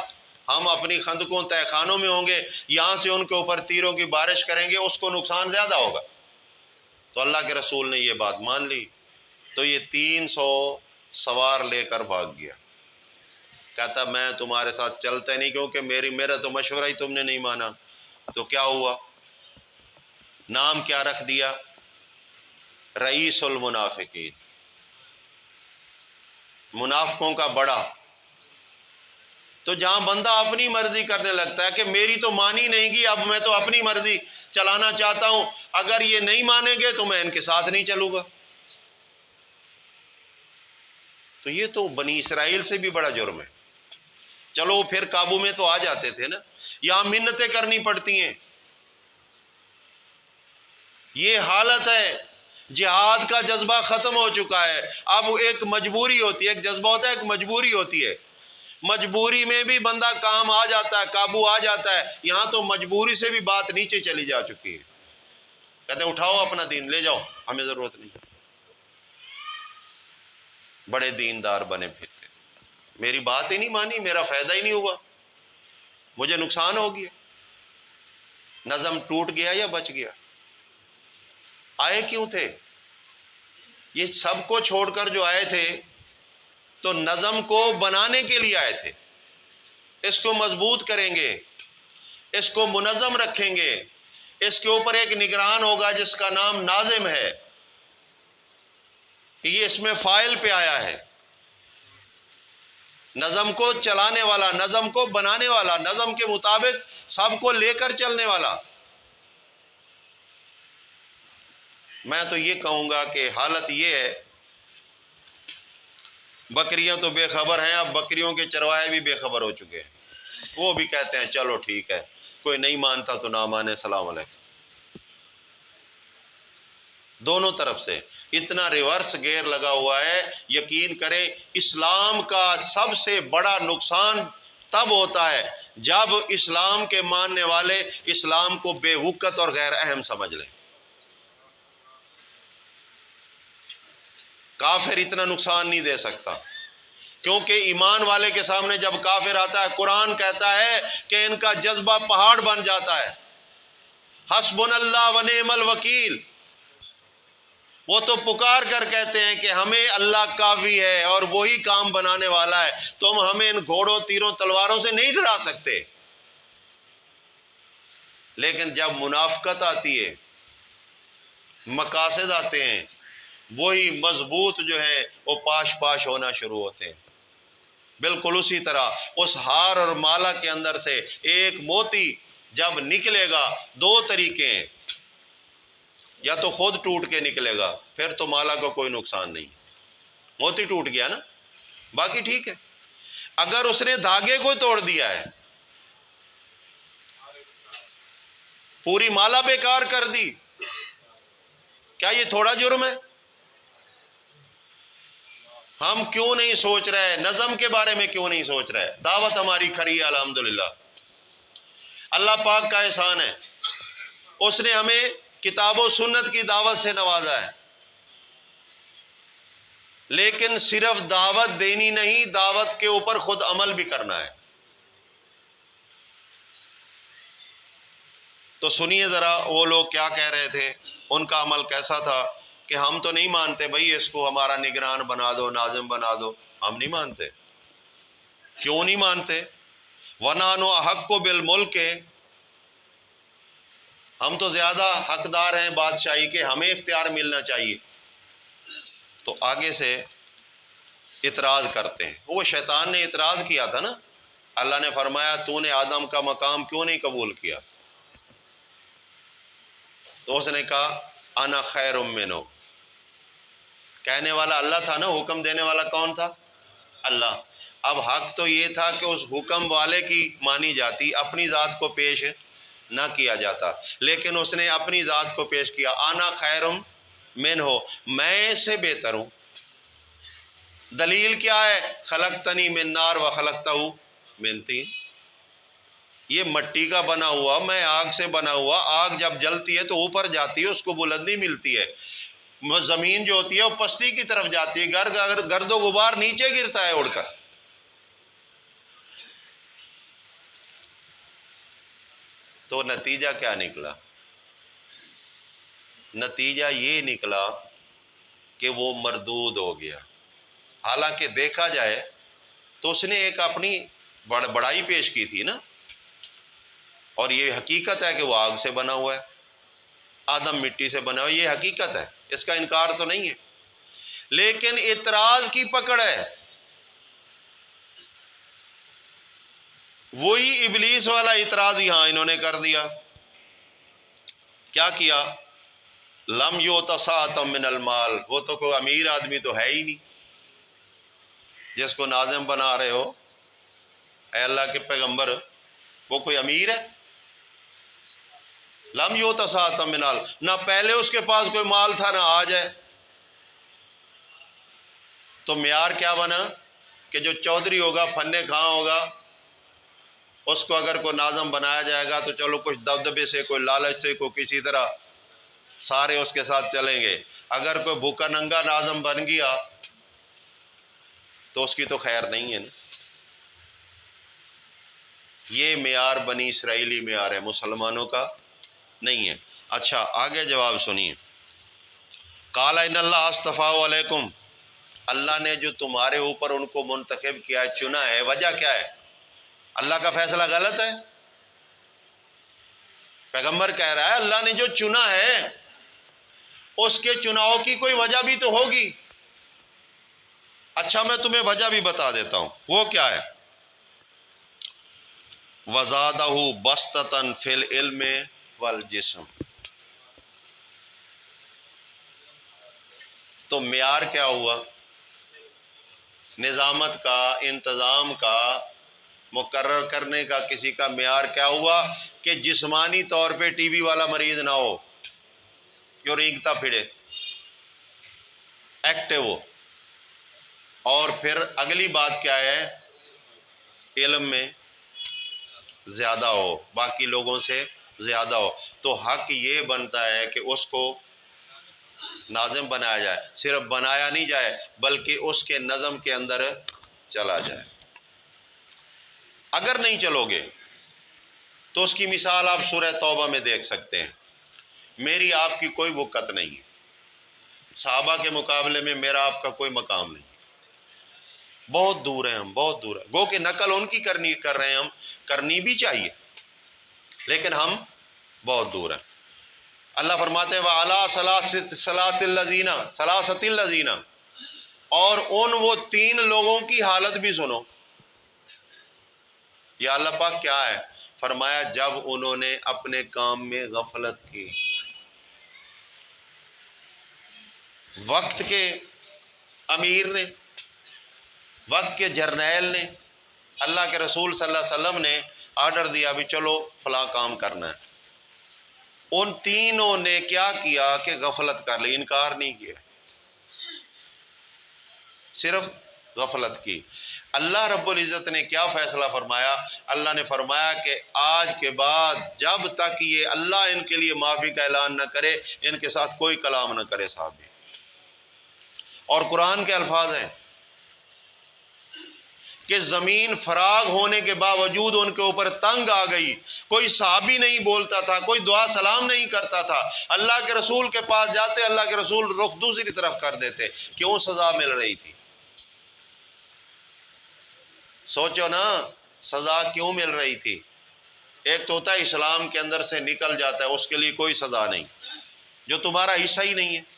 ہم اپنی خندقوں تہہ خانوں میں ہوں گے، یہاں سے ان کے اوپر تیروں کی بارش کریں گے، اس کو نقصان زیادہ ہوگا۔ تو اللہ کے رسول نے یہ بات مان لی، تو یہ 300 سوار لے کر بھاگ گیا۔ کہتا میں تمہارے ساتھ چلتا نہیں، کیونکہ میرا تو مشورہ ہی تم نے نہیں مانا۔ تو کیا ہوا؟ نام کیا رکھ دیا؟ رئیس المنافقین، منافقوں کا بڑا۔ تو جہاں بندہ اپنی مرضی کرنے لگتا ہے کہ میری تو مانی نہیں گی، اب میں تو اپنی مرضی چلانا چاہتا ہوں، اگر یہ نہیں مانیں گے تو میں ان کے ساتھ نہیں چلوں گا۔ تو یہ تو بنی اسرائیل سے بھی بڑا جرم ہے۔ چلو پھر قابو میں تو آ جاتے تھے نا، یہاں منتیں کرنی پڑتی ہیں۔ یہ حالت ہے، جہاد کا جذبہ ختم ہو چکا ہے، اب ایک مجبوری ہوتی ہے، ایک جذبہ ہوتا ہے، ایک مجبوری ہوتی ہے، مجبوری میں بھی بندہ کام آ جاتا ہے، قابو آ جاتا ہے۔ یہاں تو مجبوری سے بھی بات نیچے چلی جا چکی ہے، کہتے ہیں اٹھاؤ اپنا دین لے جاؤ، ہمیں ضرورت نہیں۔ بڑے دیندار بنے پھرتے، میری بات ہی نہیں مانی، میرا فائدہ ہی نہیں ہوا، مجھے نقصان ہو گیا۔ نظم ٹوٹ گیا یا بچ گیا؟ آئے کیوں تھے؟ یہ سب کو چھوڑ کر جو آئے تھے تو نظم کو بنانے کے لیے آئے تھے، اس کو مضبوط کریں گے، اس کو منظم رکھیں گے، اس کے اوپر ایک نگران ہوگا جس کا نام ناظم ہے، یہ اس میں فاعل پہ آیا ہے، نظم کو چلانے والا، نظم کو بنانے والا، نظم کے مطابق سب کو لے کر چلنے والا۔ میں تو یہ کہوں گا کہ حالت یہ ہے، بکریاں تو بے خبر ہیں، اب بکریوں کے چرواہے بھی بے خبر ہو چکے ہیں، وہ بھی کہتے ہیں چلو ٹھیک ہے، کوئی نہیں مانتا تو نہ مانے، السلام علیکم۔ دونوں طرف سے اتنا ریورس گیئر لگا ہوا ہے۔ یقین کریں اسلام کا سب سے بڑا نقصان تب ہوتا ہے جب اسلام کے ماننے والے اسلام کو بے وقت اور غیر اہم سمجھ لیں۔ کافر اتنا نقصان نہیں دے سکتا، کیونکہ ایمان والے کے سامنے جب کافر آتا ہے، قرآن کہتا ہے کہ ان کا جذبہ پہاڑ بن جاتا ہے۔ حسبنا اللہ و نعم الوکیل، وہ تو پکار کر کہتے ہیں کہ ہمیں اللہ کافی ہے اور وہی کام بنانے والا ہے، تم ہمیں ان گھوڑوں تیروں تلواروں سے نہیں ڈرا سکتے۔ لیکن جب منافقت آتی ہے، مقاصد آتے ہیں، وہی مضبوط جو ہے وہ پاش پاش ہونا شروع ہوتے ہیں۔ بالکل اسی طرح اس ہار اور مالا کے اندر سے ایک موتی جب نکلے گا، دو طریقے ہیں، یا تو خود ٹوٹ کے نکلے گا، پھر تو مالا کو کوئی نقصان نہیں، موتی ٹوٹ گیا نا، باقی ٹھیک ہے۔ اگر اس نے دھاگے کو توڑ دیا ہے، پوری مالا بیکار کر دی، کیا یہ تھوڑا جرم ہے؟ ہم کیوں نہیں سوچ رہے نظم کے بارے میں؟ کیوں نہیں سوچ رہے؟ دعوت ہماری کھری ہے الحمدللہ، اللہ پاک کا احسان ہے، اس نے ہمیں کتاب و سنت کی دعوت سے نوازا ہے، لیکن صرف دعوت دینی نہیں، دعوت کے اوپر خود عمل بھی کرنا ہے۔ تو سنیے ذرا وہ لوگ کیا کہہ رہے تھے، ان کا عمل کیسا تھا کہ ہم تو نہیں مانتے بھئی اس کو ہمارا نگران بنا دو، ناظم بنا دو، ہم نہیں مانتے۔ کیوں نہیں مانتے؟ وَنَحْنُ أَحَقُّ بِالْمُلْكِ، ہم تو زیادہ حقدار ہیں بادشاہی کے، ہمیں اختیار ملنا چاہیے۔ تو آگے سے اعتراض کرتے ہیں، وہ شیطان نے اعتراض کیا تھا نا، اللہ نے فرمایا تو نے آدم کا مقام کیوں نہیں قبول کیا؟ تو اس نے کہا انا خیر منہ، کہنے والا اللہ تھا نا، حکم دینے والا کون تھا؟ اللہ۔ اب حق تو یہ تھا کہ اس حکم والے کی مانی جاتی، اپنی ذات کو پیش نہ کیا جاتا، لیکن اس نے اپنی ذات کو پیش کیا، انا خیر منہ، میں سے بہتر ہوں۔ دلیل کیا ہے؟ خلقتنی من نار و خلقتہ من طین، یہ مٹی کا بنا ہوا، میں آگ سے بنا ہوا، آگ جب جلتی ہے تو اوپر جاتی ہے، اس کو بلندی ملتی ہے، زمین جو ہوتی ہے وہ پستی کی طرف جاتی ہے، گرد و غبار نیچے گرتا ہے اڑ کر۔ تو نتیجہ کیا نکلا؟ نتیجہ یہ نکلا کہ وہ مردود ہو گیا۔ حالانکہ دیکھا جائے تو اس نے ایک اپنی بڑائی پیش کی تھی نا، اور یہ حقیقت ہے کہ وہ آگ سے بنا ہوا ہے، آدم مٹی سے بنا ہوا ہے، یہ حقیقت ہے، اس کا انکار تو نہیں ہے، لیکن اعتراض کی پکڑ ہے۔ وہی ابلیس والا اعتراض یہاں انہوں نے کر دیا۔ کیا کیا؟ لم یؤت سعۃ من المال، وہ تو کوئی امیر آدمی تو ہے ہی نہیں جس کو ناظم بنا رہے ہو، اے اللہ کے پیغمبر، وہ کوئی امیر ہے؟ لم یؤت سعۃ من المال، نہ پہلے اس کے پاس کوئی مال تھا نہ آج ہے۔ تو معیار کیا بنا کہ جو چودھری ہوگا، فنے خاں ہوگا، اس کو اگر کوئی ناظم بنایا جائے گا تو چلو کچھ دبدبے سے، کوئی لالچ سے، کوئی کسی طرح سارے اس کے ساتھ چلیں گے۔ اگر کوئی بھوکا ننگا ناظم بن گیا تو اس کی تو خیر نہیں ہے نا۔ یہ معیار بنی اسرائیلی معیار ہے، مسلمانوں کا نہیں ہے۔ اچھا آگے جواب سنیے، قال ان اللہ اصطفیٰ علیکم، اللہ نے جو تمہارے اوپر ان کو منتخب کیا ہے، چنا ہے، وجہ کیا ہے؟ اللہ کا فیصلہ غلط ہے؟ پیغمبر کہہ رہا ہے اللہ نے جو چنا ہے اس کے چناؤ کی کوئی وجہ بھی تو ہوگی۔ اچھا میں تمہیں وجہ بھی بتا دیتا ہوں، وہ کیا ہے؟ وَزَادَهُ بَسْطَةً فِي الْعِلْمِ وَالْجِسْمِ، تو معیار کیا ہوا؟ نظامت کا، انتظام کا، مقرر کرنے کا کسی کا معیار کیا ہوا کہ جسمانی طور پہ ٹی بی والا مریض نہ ہو جو رینگتا پھرے، ایکٹیو ہو، اور پھر اگلی بات کیا ہے؟ علم میں زیادہ ہو، باقی لوگوں سے زیادہ ہو۔ تو حق یہ بنتا ہے کہ اس کو ناظم بنایا جائے، صرف بنایا نہیں جائے بلکہ اس کے نظم کے اندر چلا جائے۔ اگر نہیں چلو گے تو اس کی مثال آپ سورہ توبہ میں دیکھ سکتے ہیں۔ میری آپ کی کوئی وقت نہیں ہے، صحابہ کے مقابلے میں میرا آپ کا کوئی مقام نہیں، بہت دور ہیں ہم، بہت دور ہے، گو کہ نقل ان کی کر رہے ہیں ہم، کرنی بھی چاہیے لیکن ہم بہت دور ہیں۔ اللہ فرماتے ہیں وَعَلَىٰ صَلَاةِ الَّذِينَ ثَلَاثَةِ الَّذِينَ، اور ان وہ تین لوگوں کی حالت بھی سنو۔ یا اللہ پاک کیا ہے؟ فرمایا جب انہوں نے اپنے کام میں غفلت کی، وقت کے امیر نے، وقت کے جرنیل نے، اللہ کے رسول صلی اللہ علیہ وسلم نے آرڈر دیا بھی چلو فلاں کام کرنا ہے، ان تینوں نے کیا کیا کہ غفلت کر لی، انکار نہیں کیا، صرف غفلت کی۔ اللہ رب العزت نے کیا فیصلہ فرمایا؟ اللہ نے فرمایا کہ آج کے بعد جب تک یہ اللہ ان کے لیے معافی کا اعلان نہ کرے، ان کے ساتھ کوئی کلام نہ کرے صحابی۔ اور قرآن کے الفاظ ہیں کہ زمین فراغ ہونے کے باوجود ان کے اوپر تنگ آ گئی، کوئی صحابی نہیں بولتا تھا، کوئی دعا سلام نہیں کرتا تھا، اللہ کے رسول کے پاس جاتے، اللہ کے رسول رخ دوسری طرف کر دیتے۔ کیوں سزا مل رہی تھی؟ سوچو نا، سزا کیوں مل رہی تھی؟ ایک تو ہوتا ہے اسلام کے اندر سے نکل جاتا ہے، اس کے لیے کوئی سزا نہیں، جو تمہارا حصہ ہی نہیں ہے۔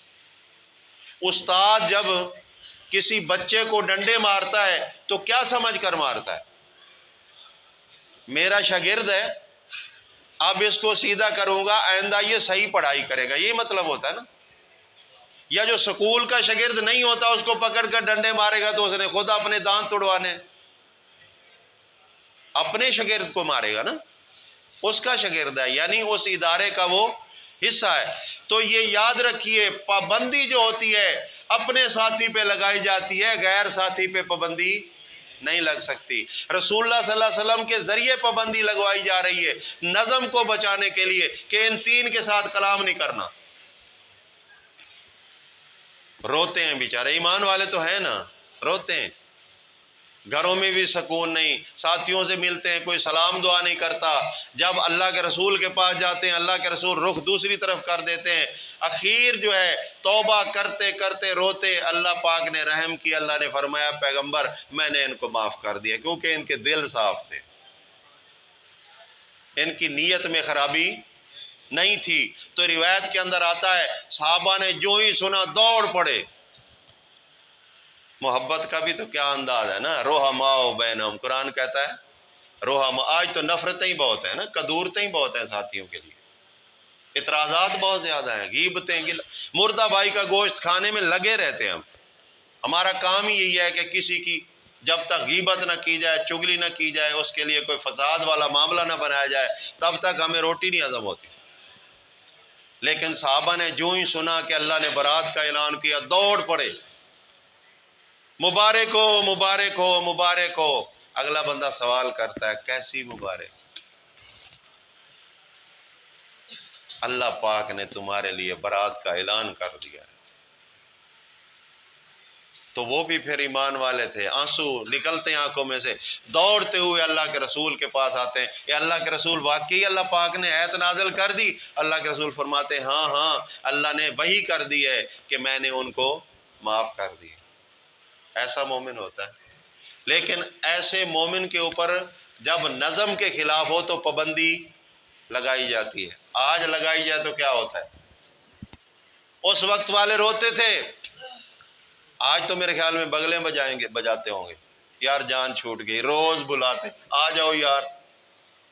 استاد جب کسی بچے کو ڈنڈے مارتا ہے تو کیا سمجھ کر مارتا ہے؟ میرا شاگرد ہے، اب اس کو سیدھا کروں گا، آئندہ یہ صحیح پڑھائی کرے گا، یہ مطلب ہوتا ہے نا۔ یا جو سکول کا شاگرد نہیں ہوتا، اس کو پکڑ کر ڈنڈے مارے گا تو اس نے خود اپنے دانت توڑوانے، اپنے شاگرد کو مارے گا نا، اس کا شاگرد ہے، یعنی اس ادارے کا وہ حصہ ہے۔ تو یہ یاد رکھیے، پابندی جو ہوتی ہے اپنے ساتھی پہ لگائی جاتی ہے، غیر ساتھی پہ پابندی نہیں لگ سکتی۔ رسول اللہ صلی اللہ علیہ وسلم کے ذریعے پابندی لگوائی جا رہی ہے نظم کو بچانے کے لیے کہ ان تین کے ساتھ کلام نہیں کرنا۔ روتے ہیں بیچارے، ایمان والے تو ہیں نا، روتے ہیں، گھروں میں بھی سکون نہیں، ساتھیوں سے ملتے ہیں کوئی سلام دعا نہیں کرتا، جب اللہ کے رسول کے پاس جاتے ہیں اللہ کے رسول رخ دوسری طرف کر دیتے ہیں۔ اخیر جو ہے توبہ کرتے کرتے روتے، اللہ پاک نے رحم کیا، اللہ نے فرمایا پیغمبر میں نے ان کو معاف کر دیا، کیونکہ ان کے دل صاف تھے، ان کی نیت میں خرابی نہیں تھی۔ تو روایت کے اندر آتا ہے صحابہ نے جو ہی سنا دوڑ پڑے۔ محبت کا بھی تو کیا انداز ہے نا، رحماء بینہم، قرآن کہتا ہے رحماء۔ آج تو نفرتیں ہی بہت ہیں نا، کدورتیں ہی بہت ہیں ساتھیوں کے لیے، اعتراضات بہت زیادہ ہیں، غیبتیں، مردہ بھائی کا گوشت کھانے میں لگے رہتے ہیں ہم۔ ہمارا کام ہی یہی ہے کہ کسی کی جب تک غیبت نہ کی جائے، چگلی نہ کی جائے، اس کے لیے کوئی فساد والا معاملہ نہ بنایا جائے، تب تک ہمیں روٹی نہیں ہضم ہوتی۔ لیکن صحابہ نے جو ہی سنا کہ اللہ نے برات کا اعلان کیا دوڑ پڑے، مبارک ہو مبارک ہو مبارک ہو۔ اگلا بندہ سوال کرتا ہے کیسی مبارک؟ اللہ پاک نے تمہارے لیے برات کا اعلان کر دیا ہے۔ تو وہ بھی پھر ایمان والے تھے، آنسو نکلتے ہیں آنکھوں میں سے، دوڑتے ہوئے اللہ کے رسول کے پاس آتے ہیں، کہ اللہ کے رسول واقعی اللہ پاک نے آیت نازل کر دی؟ اللہ کے رسول فرماتے ہیں ہاں اللہ نے وحی کر دی ہے کہ میں نے ان کو معاف کر دی۔ ایسا مومن ہوتا ہے۔ لیکن ایسے مومن کے اوپر جب نظم کے خلاف ہو تو پابندی لگائی جاتی ہے۔ آج لگائی جائے تو کیا ہوتا ہے؟ اس وقت والے روتے تھے، آج تو میرے خیال میں بغلیں بجاتے ہوں گے، یار جان چھوٹ گئی، روز بلاتے آ جاؤ یار،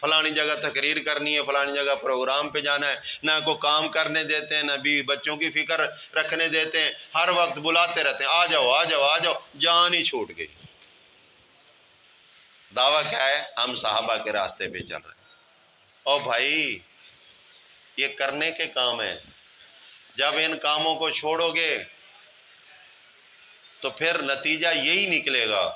فلانی جگہ تقریر کرنی ہے، فلانی جگہ پروگرام پہ جانا ہے، نہ کوئی کام کرنے دیتے ہیں، نہ بھی بچوں کی فکر رکھنے دیتے ہیں، ہر وقت بلاتے رہتے ہیں آ جاؤ آ جاؤ آ جاؤ، جان ہی چھوٹ گئی۔ دعویٰ کیا ہے؟ ہم صحابہ کے راستے پہ چل رہے ہیں۔ او بھائی یہ کرنے کے کام ہیں، جب ان کاموں کو چھوڑو گے تو پھر نتیجہ یہی نکلے گا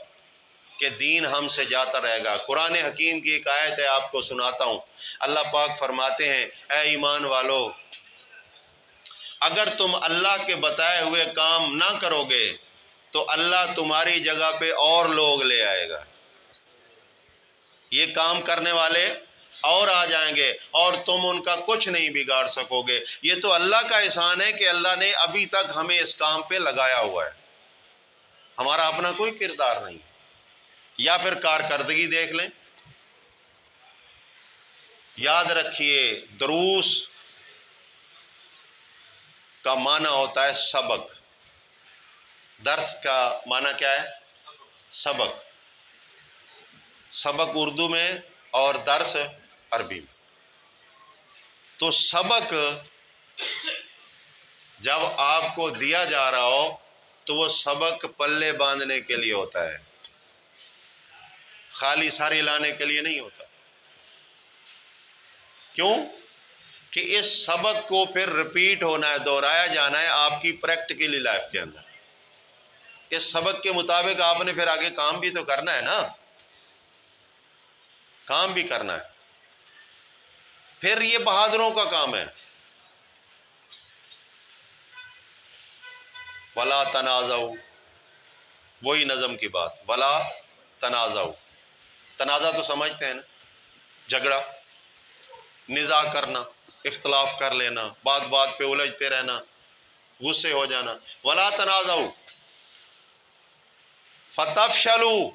کہ دین ہم سے جاتا رہے گا۔ قرآن حکیم کی ایک آیت ہے، آپ کو سناتا ہوں۔ اللہ پاک فرماتے ہیں اے ایمان والو، اگر تم اللہ کے بتائے ہوئے کام نہ کرو گے تو اللہ تمہاری جگہ پہ اور لوگ لے آئے گا، یہ کام کرنے والے اور آ جائیں گے اور تم ان کا کچھ نہیں بگاڑ سکو گے۔ یہ تو اللہ کا احسان ہے کہ اللہ نے ابھی تک ہمیں اس کام پہ لگایا ہوا ہے، ہمارا اپنا کوئی کردار نہیں۔ یا پھر کارکردگی دیکھ لیں۔ یاد رکھیے دروس کا معنی ہوتا ہے سبق، درس کا معنی کیا ہے؟ سبق۔ سبق اردو میں اور درس عربی میں۔ تو سبق جب آپ کو دیا جا رہا ہو تو وہ سبق پلے باندھنے کے لیے ہوتا ہے، خالی ساری لانے کے لیے نہیں ہوتا۔ کیوں؟ کہ اس سبق کو پھر رپیٹ ہونا ہے، دہرایا جانا ہے آپ کی پریکٹیکلی لائف کے اندر۔ اس سبق کے مطابق آپ نے پھر آگے کام بھی تو کرنا ہے نا، کام بھی کرنا ہے. پھر یہ بہادروں کا کام ہے. ولا تنازعوا، وہی نظم کی بات، ولا تنازعوا. تنازع تو سمجھتے ہیں نا، جھگڑا، نزاع کرنا، اختلاف کر لینا، بات بات پہ الجھتے رہنا، غصے ہو جانا. ولا تنازعوا فتفشلوا،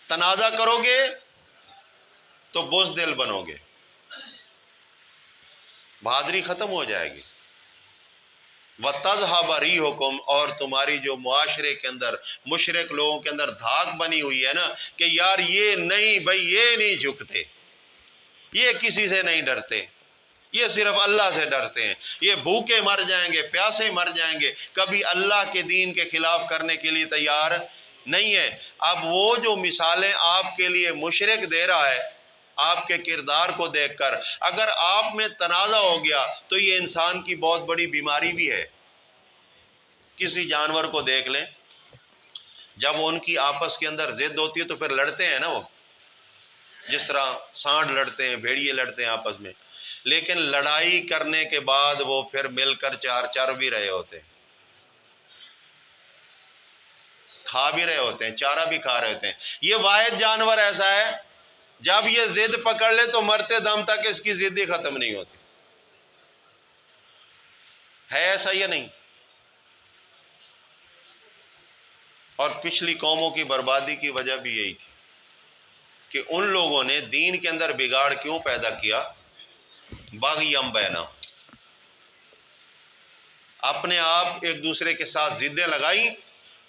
تنازع کرو گے تو بزدل بنو گے، بہادری ختم ہو جائے گی. وَتَذْهَبَ رِيحُكُمْ، اور تمہاری جو معاشرے کے اندر مشرک لوگوں کے اندر دھاک بنی ہوئی ہے نا کہ یار یہ نہیں بھائی، یہ نہیں جھکتے، یہ کسی سے نہیں ڈرتے، یہ صرف اللہ سے ڈرتے ہیں، یہ بھوکے مر جائیں گے، پیاسے مر جائیں گے، کبھی اللہ کے دین کے خلاف کرنے کے لیے تیار نہیں ہے. اب وہ جو مثالیں آپ کے لیے مشرک دے رہا ہے آپ کے کردار کو دیکھ کر، اگر آپ میں تنازع ہو گیا تو یہ انسان کی بہت بڑی بیماری بھی ہے. کسی جانور کو دیکھ لیں، جب ان کی آپس کے اندر ضد ہوتی ہے تو پھر لڑتے ہیں نا، وہ جس طرح سانڈ لڑتے ہیں، بھیڑیے لڑتے ہیں آپس میں، لیکن لڑائی کرنے کے بعد وہ پھر مل کر چار بھی رہے ہوتے ہیں، کھا بھی رہے ہوتے ہیں، چارہ بھی کھا رہے ہوتے ہیں. یہ واحد جانور ایسا ہے جب یہ ضد پکڑ لے تو مرتے دم تک اس کی ضد ہی ختم نہیں ہوتی. ہے ایسا یا نہیں؟ اور پچھلی قوموں کی بربادی کی وجہ بھی یہی تھی کہ ان لوگوں نے دین کے اندر بگاڑ کیوں پیدا کیا؟ باغیم بینا، اپنے آپ ایک دوسرے کے ساتھ ضدیں لگائیں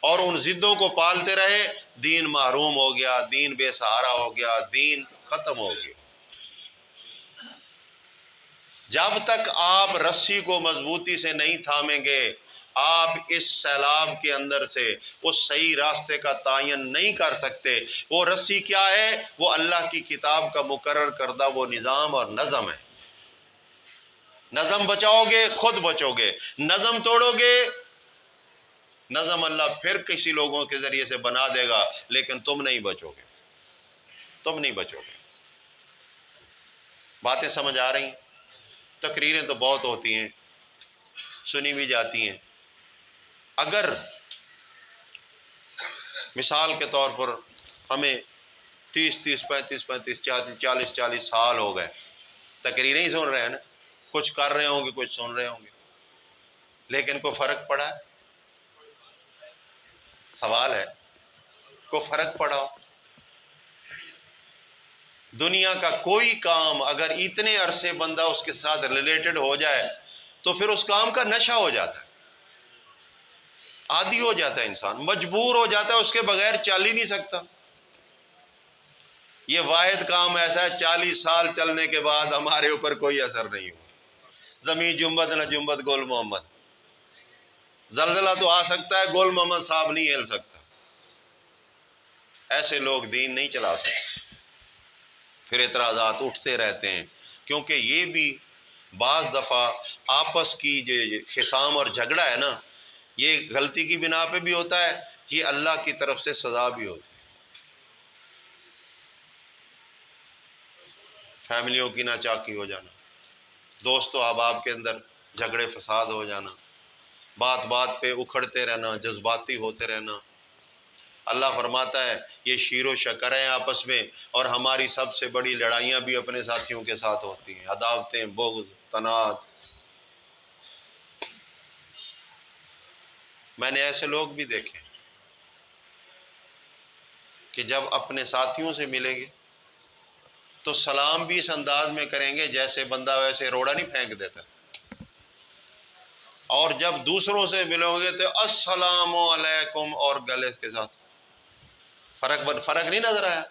اور ان ضدوں کو پالتے رہے، دین محروم ہو گیا، دین بے سہارا ہو گیا، دین ختم ہو گیا. جب تک آپ رسی کو مضبوطی سے نہیں تھامیں گے، آپ اس سیلاب کے اندر سے اس صحیح راستے کا تعین نہیں کر سکتے. وہ رسی کیا ہے؟ وہ اللہ کی کتاب کا مقرر کردہ وہ نظام اور نظم ہے. نظم بچاؤ گے خود بچو گے، نظم توڑو گے نظم اللہ پھر کسی لوگوں کے ذریعے سے بنا دے گا، لیکن تم نہیں بچو گے، تم نہیں بچو گے. باتیں سمجھ آ رہی؟ تقریریں تو بہت ہوتی ہیں، سنی بھی جاتی ہیں. اگر مثال کے طور پر ہمیں 30 35 40 سال ہو گئے، تقریریں ہی سن رہے ہیں نا، کچھ کر رہے ہوں گے، کچھ سن رہے ہوں گے، لیکن کوئی فرق پڑا ہے؟ سوال ہے، کوئی فرق پڑا ہو؟ دنیا کا کوئی کام اگر اتنے عرصے بندہ اس کے ساتھ ریلیٹڈ ہو جائے تو پھر اس کام کا نشہ ہو جاتا ہے، عادی ہو جاتا ہے، انسان مجبور ہو جاتا ہے، اس کے بغیر چل ہی نہیں سکتا. یہ واحد کام ایسا ہے 40 سال چلنے کے بعد ہمارے اوپر کوئی اثر نہیں ہو. زمین جنبت نہ جنبت گول محمد، زلزلہ تو آ سکتا ہے، گول محمد صاحب نہیں ہل سکتا. ایسے لوگ دین نہیں چلا سکتے. پھر اعتراضات اٹھتے رہتے ہیں، کیونکہ یہ بھی بعض دفعہ آپس کی جو خصام اور جھگڑا ہے نا، یہ غلطی کی بنا پہ بھی ہوتا ہے، یہ اللہ کی طرف سے سزا بھی ہوتی ہے. فیملیوں کی ناچاکی ہو جانا، دوست و احباب کے اندر جھگڑے فساد ہو جانا، بات بات پہ اکھڑتے رہنا، جذباتی ہوتے رہنا. اللہ فرماتا ہے یہ شیر و شکر ہیں آپس میں، اور ہماری سب سے بڑی لڑائیاں بھی اپنے ساتھیوں کے ساتھ ہوتی ہیں، عداوتیں، بغض، تنازع. میں نے ایسے لوگ بھی دیکھے کہ جب اپنے ساتھیوں سے ملیں گے تو سلام بھی اس انداز میں کریں گے جیسے بندہ ویسے روڑا نہیں پھینک دیتا، اور جب دوسروں سے ملو گے تو السلام علیکم اور گلے کے ساتھ. فرق نہیں نظر آیا؟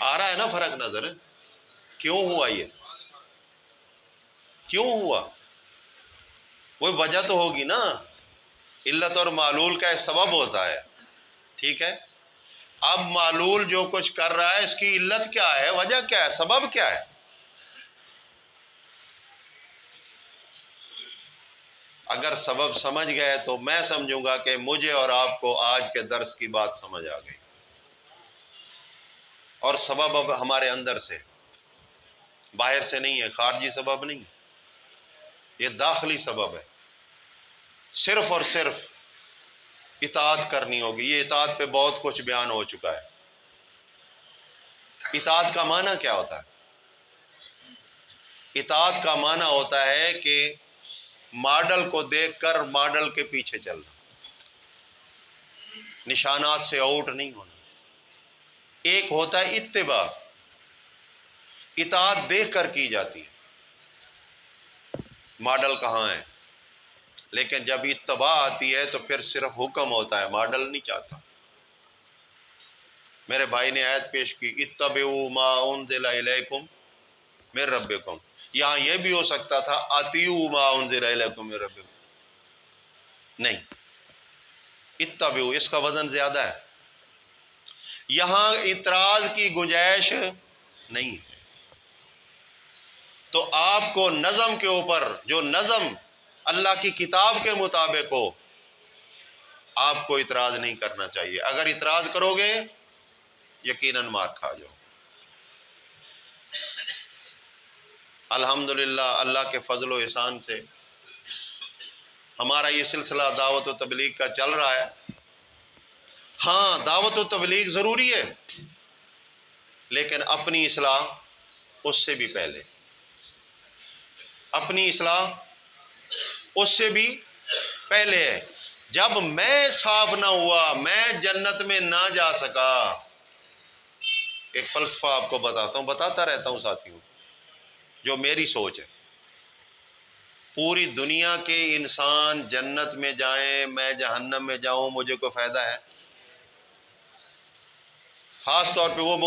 آ رہا ہے نا فرق نظر؟ کیوں ہوا یہ؟ کیوں ہوا؟ کوئی وجہ تو ہوگی نا. علت اور معلول کا ایک سبب ہوتا ہے، ٹھیک ہے؟ اب معلول جو کچھ کر رہا ہے اس کی علت کیا ہے، وجہ کیا ہے، سبب کیا ہے؟ اگر سبب سمجھ گئے تو میں سمجھوں گا کہ مجھے اور آپ کو آج کے درس کی بات سمجھ آ گئی، اور سبب اب ہمارے اندر سے، باہر سے نہیں ہے، خارجی سبب نہیں، یہ داخلی سبب ہے۔ صرف اور صرف اطاعت کرنی ہوگی۔ یہ اطاعت پہ بہت کچھ بیان ہو چکا ہے۔ اطاعت کا معنی کیا ہوتا ہے؟ اطاعت کا معنی ہوتا ہے کہ ماڈل کو دیکھ کر ماڈل کے پیچھے چلنا، نشانات سے آؤٹ نہیں ہونا۔ ایک ہوتا ہے اتباع، اطاعت دیکھ کر کی جاتی ہے، ماڈل کہاں ہے، لیکن جب اتباع آتی ہے تو پھر صرف حکم ہوتا ہے، ماڈل نہیں چاہتا۔ میرے بھائی نے آیت پیش کی، اتبعوا ما انزل الیکم من ربکم، یہاں یہ بھی ہو سکتا تھا اطیعوا ما انزل الیکم من ربکم، نہیں، اتبعوا اس کا وزن زیادہ ہے، یہاں اعتراض کی گنجائش نہیں ہے۔ تو آپ کو نظم کے اوپر، جو نظم اللہ کی کتاب کے مطابق ہو، آپ کو اعتراض نہیں کرنا چاہیے۔ اگر اعتراض کرو گے یقیناً مار کھا جاؤ۔ الحمدللہ اللہ کے فضل و احسان سے ہمارا یہ سلسلہ دعوت و تبلیغ کا چل رہا ہے۔ ہاں، دعوت و تبلیغ ضروری ہے، لیکن اپنی اصلاح اس سے بھی پہلے، اپنی اصلاح اس سے بھی پہلے ہے۔ جب میں صاف نہ ہوا، میں جنت میں نہ جا سکا۔ ایک فلسفہ آپ کو بتاتا رہتا ہوں ساتھیوں، جو میری سوچ ہے۔ پوری دنیا کے انسان جنت میں جائیں، میں جہنم میں جاؤں، مجھے کوئی فائدہ ہے؟ خاص طور پہ وہ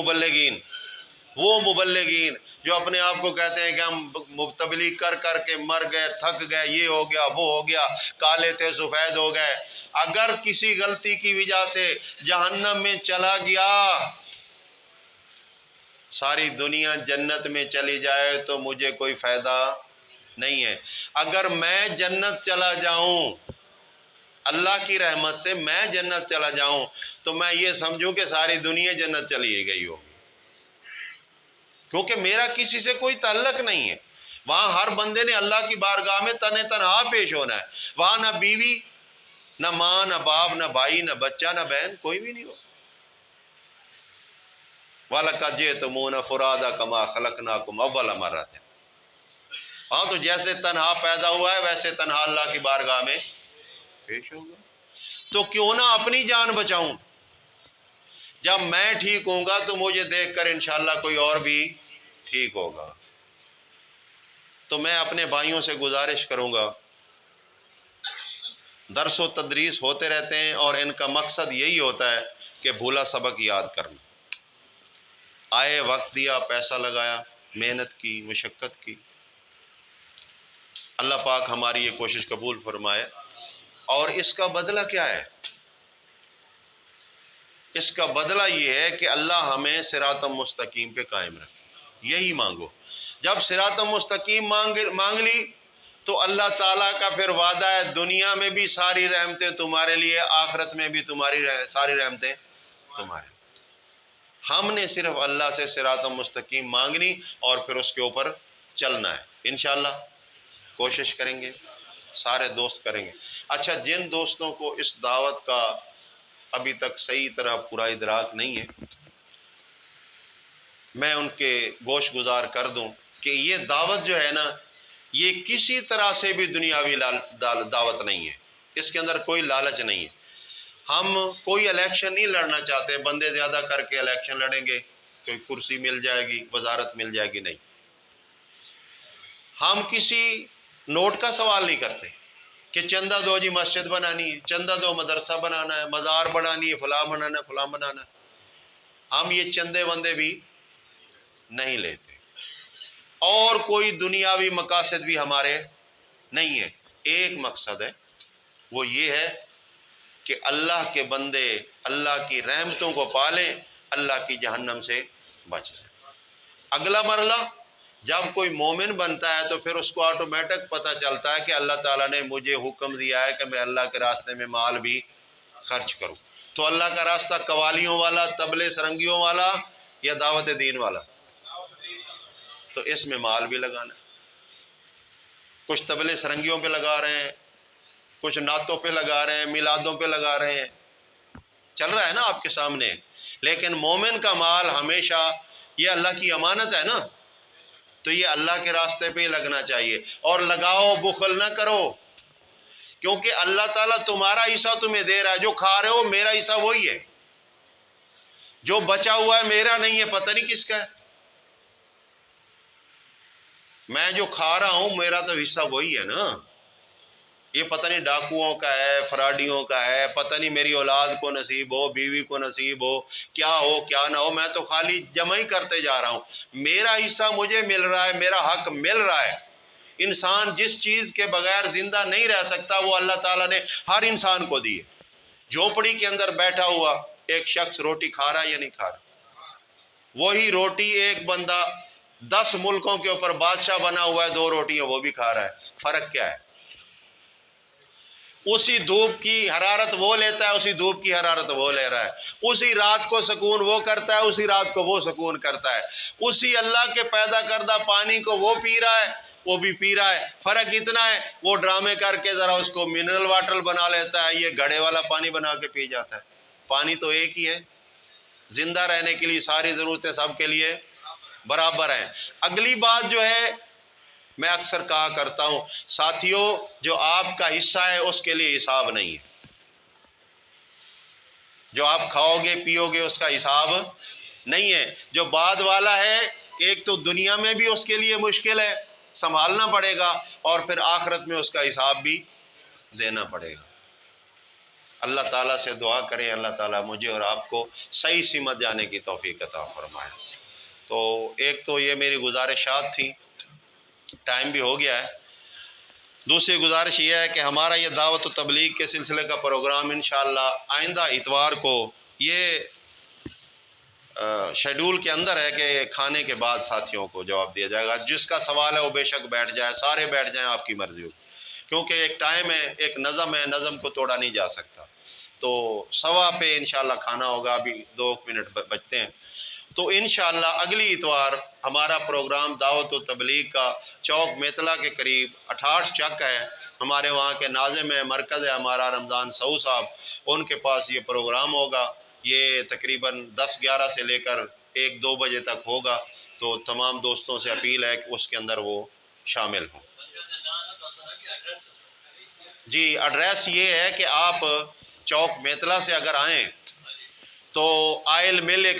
مبلغین جو اپنے آپ کو کہتے ہیں کہ ہم تبلیغ کر کر کے مر گئے، تھک گئے، یہ ہو گیا، وہ ہو گیا، کالے تھے سفید ہو گئے۔ اگر کسی غلطی کی وجہ سے جہنم میں چلا گیا، ساری دنیا جنت میں چلی جائے تو مجھے کوئی فائدہ نہیں ہے۔ اگر میں جنت چلا جاؤں، اللہ کی رحمت سے میں جنت چلا جاؤں، تو میں یہ سمجھوں کہ ساری دنیا جنت چلی گئی ہوگی، کیونکہ میرا کسی سے کوئی تعلق نہیں ہے۔ وہاں ہر بندے نے اللہ کی بارگاہ میں تنہا پیش ہونا ہے۔ وہاں نہ بیوی، نہ ماں، نہ باپ، نہ بھائی، نہ بچہ، نہ بہن، کوئی بھی نہیں ہو۔ وَلَقَدْ جِئْتُمُونَا فُرَادَىٰ كَمَا خَلَقْنَاكُمْ أَوَّلَ مَرَّةٍ۔ ہاں، تو جیسے تنہا پیدا ہوا ہے ویسے تنہا اللہ کی بارگاہ میں پیش ہوگا۔ تو کیوں نہ اپنی جان بچاؤں؟ جب میں ٹھیک ہوں گا تو مجھے دیکھ کر انشاءاللہ کوئی اور بھی ٹھیک ہوگا۔ تو میں اپنے بھائیوں سے گزارش کروں گا، درس و تدریس ہوتے رہتے ہیں اور ان کا مقصد یہی ہوتا ہے کہ بھولا سبق یاد کرنا۔ آئے، وقت دیا، پیسہ لگایا، محنت کی، مشقت کی، اللہ پاک ہماری یہ کوشش قبول فرمائے۔ اور اس کا بدلہ کیا ہے؟ اس کا بدلہ یہ ہے کہ اللہ ہمیں صراط مستقیم پہ قائم رکھے، یہی مانگو۔ جب صراط مستقیم مانگ لی تو اللہ تعالیٰ کا پھر وعدہ ہے، دنیا میں بھی ساری رحمتیں تمہارے لیے، آخرت میں بھی تمہاری ساری رحمتیں تمہارے۔ ہم نے صرف اللہ سے صراط مستقیم مانگنی اور پھر اس کے اوپر چلنا ہے۔ انشاءاللہ کوشش کریں گے، سارے دوست کریں گے۔ اچھا، جن دوستوں کو اس دعوت کا ابھی تک صحیح طرح پورا ادراک نہیں ہے، میں ان کے گوش گزار کر دوں کہ یہ دعوت جو ہے نا، یہ کسی طرح سے بھی دنیاوی دعوت نہیں ہے، اس کے اندر کوئی لالچ نہیں ہے۔ ہم کوئی الیکشن نہیں لڑنا چاہتے، بندے زیادہ کر کے الیکشن لڑیں گے، کوئی کرسی مل جائے گی، وزارت مل جائے گی، نہیں۔ ہم کسی نوٹ کا سوال نہیں کرتے کہ چندہ دو جی مسجد بنانی ہے، چندہ دو مدرسہ بنانا ہے، مزار بنانی ہے، فلاں بنانا ہے، فلاں بنانا ہے۔ ہم یہ چندے وندے بھی نہیں لیتے، اور کوئی دنیاوی مقاصد بھی ہمارے نہیں ہے۔ ایک مقصد ہے، وہ یہ ہے کہ اللہ کے بندے اللہ کی رحمتوں کو پالیں، اللہ کی جہنم سے بچ جائیں۔ اگلا مرحلہ جب کوئی مومن بنتا ہے تو پھر اس کو آٹومیٹک پتہ چلتا ہے کہ اللہ تعالیٰ نے مجھے حکم دیا ہے کہ میں اللہ کے راستے میں مال بھی خرچ کروں. تو اللہ کا راستہ قوالیوں والا، طبلے سرنگیوں والا یا دعوت دین والا؟ تو اس میں مال بھی لگانا ہے. کچھ طبلے سرنگیوں پہ لگا رہے ہیں، کچھ نعتوں پہ لگا رہے ہیں، میلادوں پہ لگا رہے ہیں، چل رہا ہے نا آپ کے سامنے. لیکن مومن کا مال ہمیشہ یہ اللہ کی امانت ہے نا، تو یہ اللہ کے راستے پہ ہی لگنا چاہیے. اور لگاؤ، بخل نہ کرو، کیونکہ اللہ تعالیٰ تمہارا حصہ تمہیں دے رہا ہے. جو کھا رہے ہو میرا حصہ وہی ہے، جو بچا ہوا ہے میرا نہیں ہے، پتہ نہیں کس کا ہے. میں جو کھا رہا ہوں میرا تو حصہ وہی ہے نا. یہ پتہ نہیں ڈاکوؤں کا ہے، فراڈیوں کا ہے، پتہ نہیں میری اولاد کو نصیب ہو، بیوی کو نصیب ہو، کیا ہو کیا نہ ہو، میں تو خالی جمع ہی کرتے جا رہا ہوں. میرا حصہ مجھے مل رہا ہے، میرا حق مل رہا ہے. انسان جس چیز کے بغیر زندہ نہیں رہ سکتا وہ اللہ تعالیٰ نے ہر انسان کو دی ہے. جھوپڑی کے اندر بیٹھا ہوا ایک شخص روٹی کھا رہا ہے یا نہیں کھا رہا؟ وہی روٹی ایک بندہ 10 ملکوں کے اوپر بادشاہ بنا ہوا ہے، 2 روٹیاں وہ بھی کھا رہا ہے. فرق کیا ہے؟ اسی دھوپ کی حرارت وہ لیتا ہے، اسی دھوپ کی حرارت وہ لے رہا ہے. اسی رات کو سکون وہ کرتا ہے، اسی رات کو وہ سکون کرتا ہے. اسی اللہ کے پیدا کردہ پانی کو وہ پی رہا ہے، وہ بھی پی رہا ہے. فرق اتنا ہے وہ ڈرامے کر کے ذرا اس کو منرل واٹر بنا لیتا ہے، یہ گھڑے والا پانی بنا کے پی جاتا ہے. پانی تو ایک ہی ہے. زندہ رہنے کے لیے ساری ضرورتیں سب کے لیے برابر ہیں. اگلی بات جو ہے، میں اکثر کہا کرتا ہوں ساتھیوں، جو آپ کا حصہ ہے اس کے لیے حساب نہیں ہے. جو آپ کھاؤ گے پیو گے اس کا حساب نہیں ہے. جو بعد والا ہے، ایک تو دنیا میں بھی اس کے لیے مشکل ہے، سنبھالنا پڑے گا، اور پھر آخرت میں اس کا حساب بھی دینا پڑے گا. اللہ تعالیٰ سے دعا کریں اللہ تعالیٰ مجھے اور آپ کو صحیح سمت جانے کی توفیق عطا فرمائے. تو ایک تو یہ میری گزارشات تھیں، ٹائم بھی ہو گیا ہے. دوسری گزارش یہ ہے کہ ہمارا یہ دعوت و تبلیغ کے سلسلے کا پروگرام انشاءاللہ آئندہ اتوار کو یہ شیڈول کے اندر ہے کہ کھانے کے بعد ساتھیوں کو جواب دیا جائے گا. جس کا سوال ہے وہ بے شک بیٹھ جائے، سارے بیٹھ جائیں، آپ کی مرضی ہو، کیونکہ ایک ٹائم ہے، ایک نظم ہے، نظم کو توڑا نہیں جا سکتا. تو 1:15 پہ انشاءاللہ کھانا ہوگا، ابھی 2 منٹ بچتے ہیں. تو انشاءاللہ اگلی اتوار ہمارا پروگرام دعوت و تبلیغ کا چوک میتلا کے قریب 68 چک ہے. ہمارے وہاں کے ناظم ہے، مرکز ہے ہمارا رمضان سعود صاحب، ان کے پاس یہ پروگرام ہوگا. یہ تقریباً 10-11 سے لے کر 1-2 بجے تک ہوگا. تو تمام دوستوں سے اپیل ہے کہ اس کے اندر وہ شامل ہوں. جی، ایڈریس یہ ہے کہ آپ چوک میتلا سے اگر آئیں تو آئل مل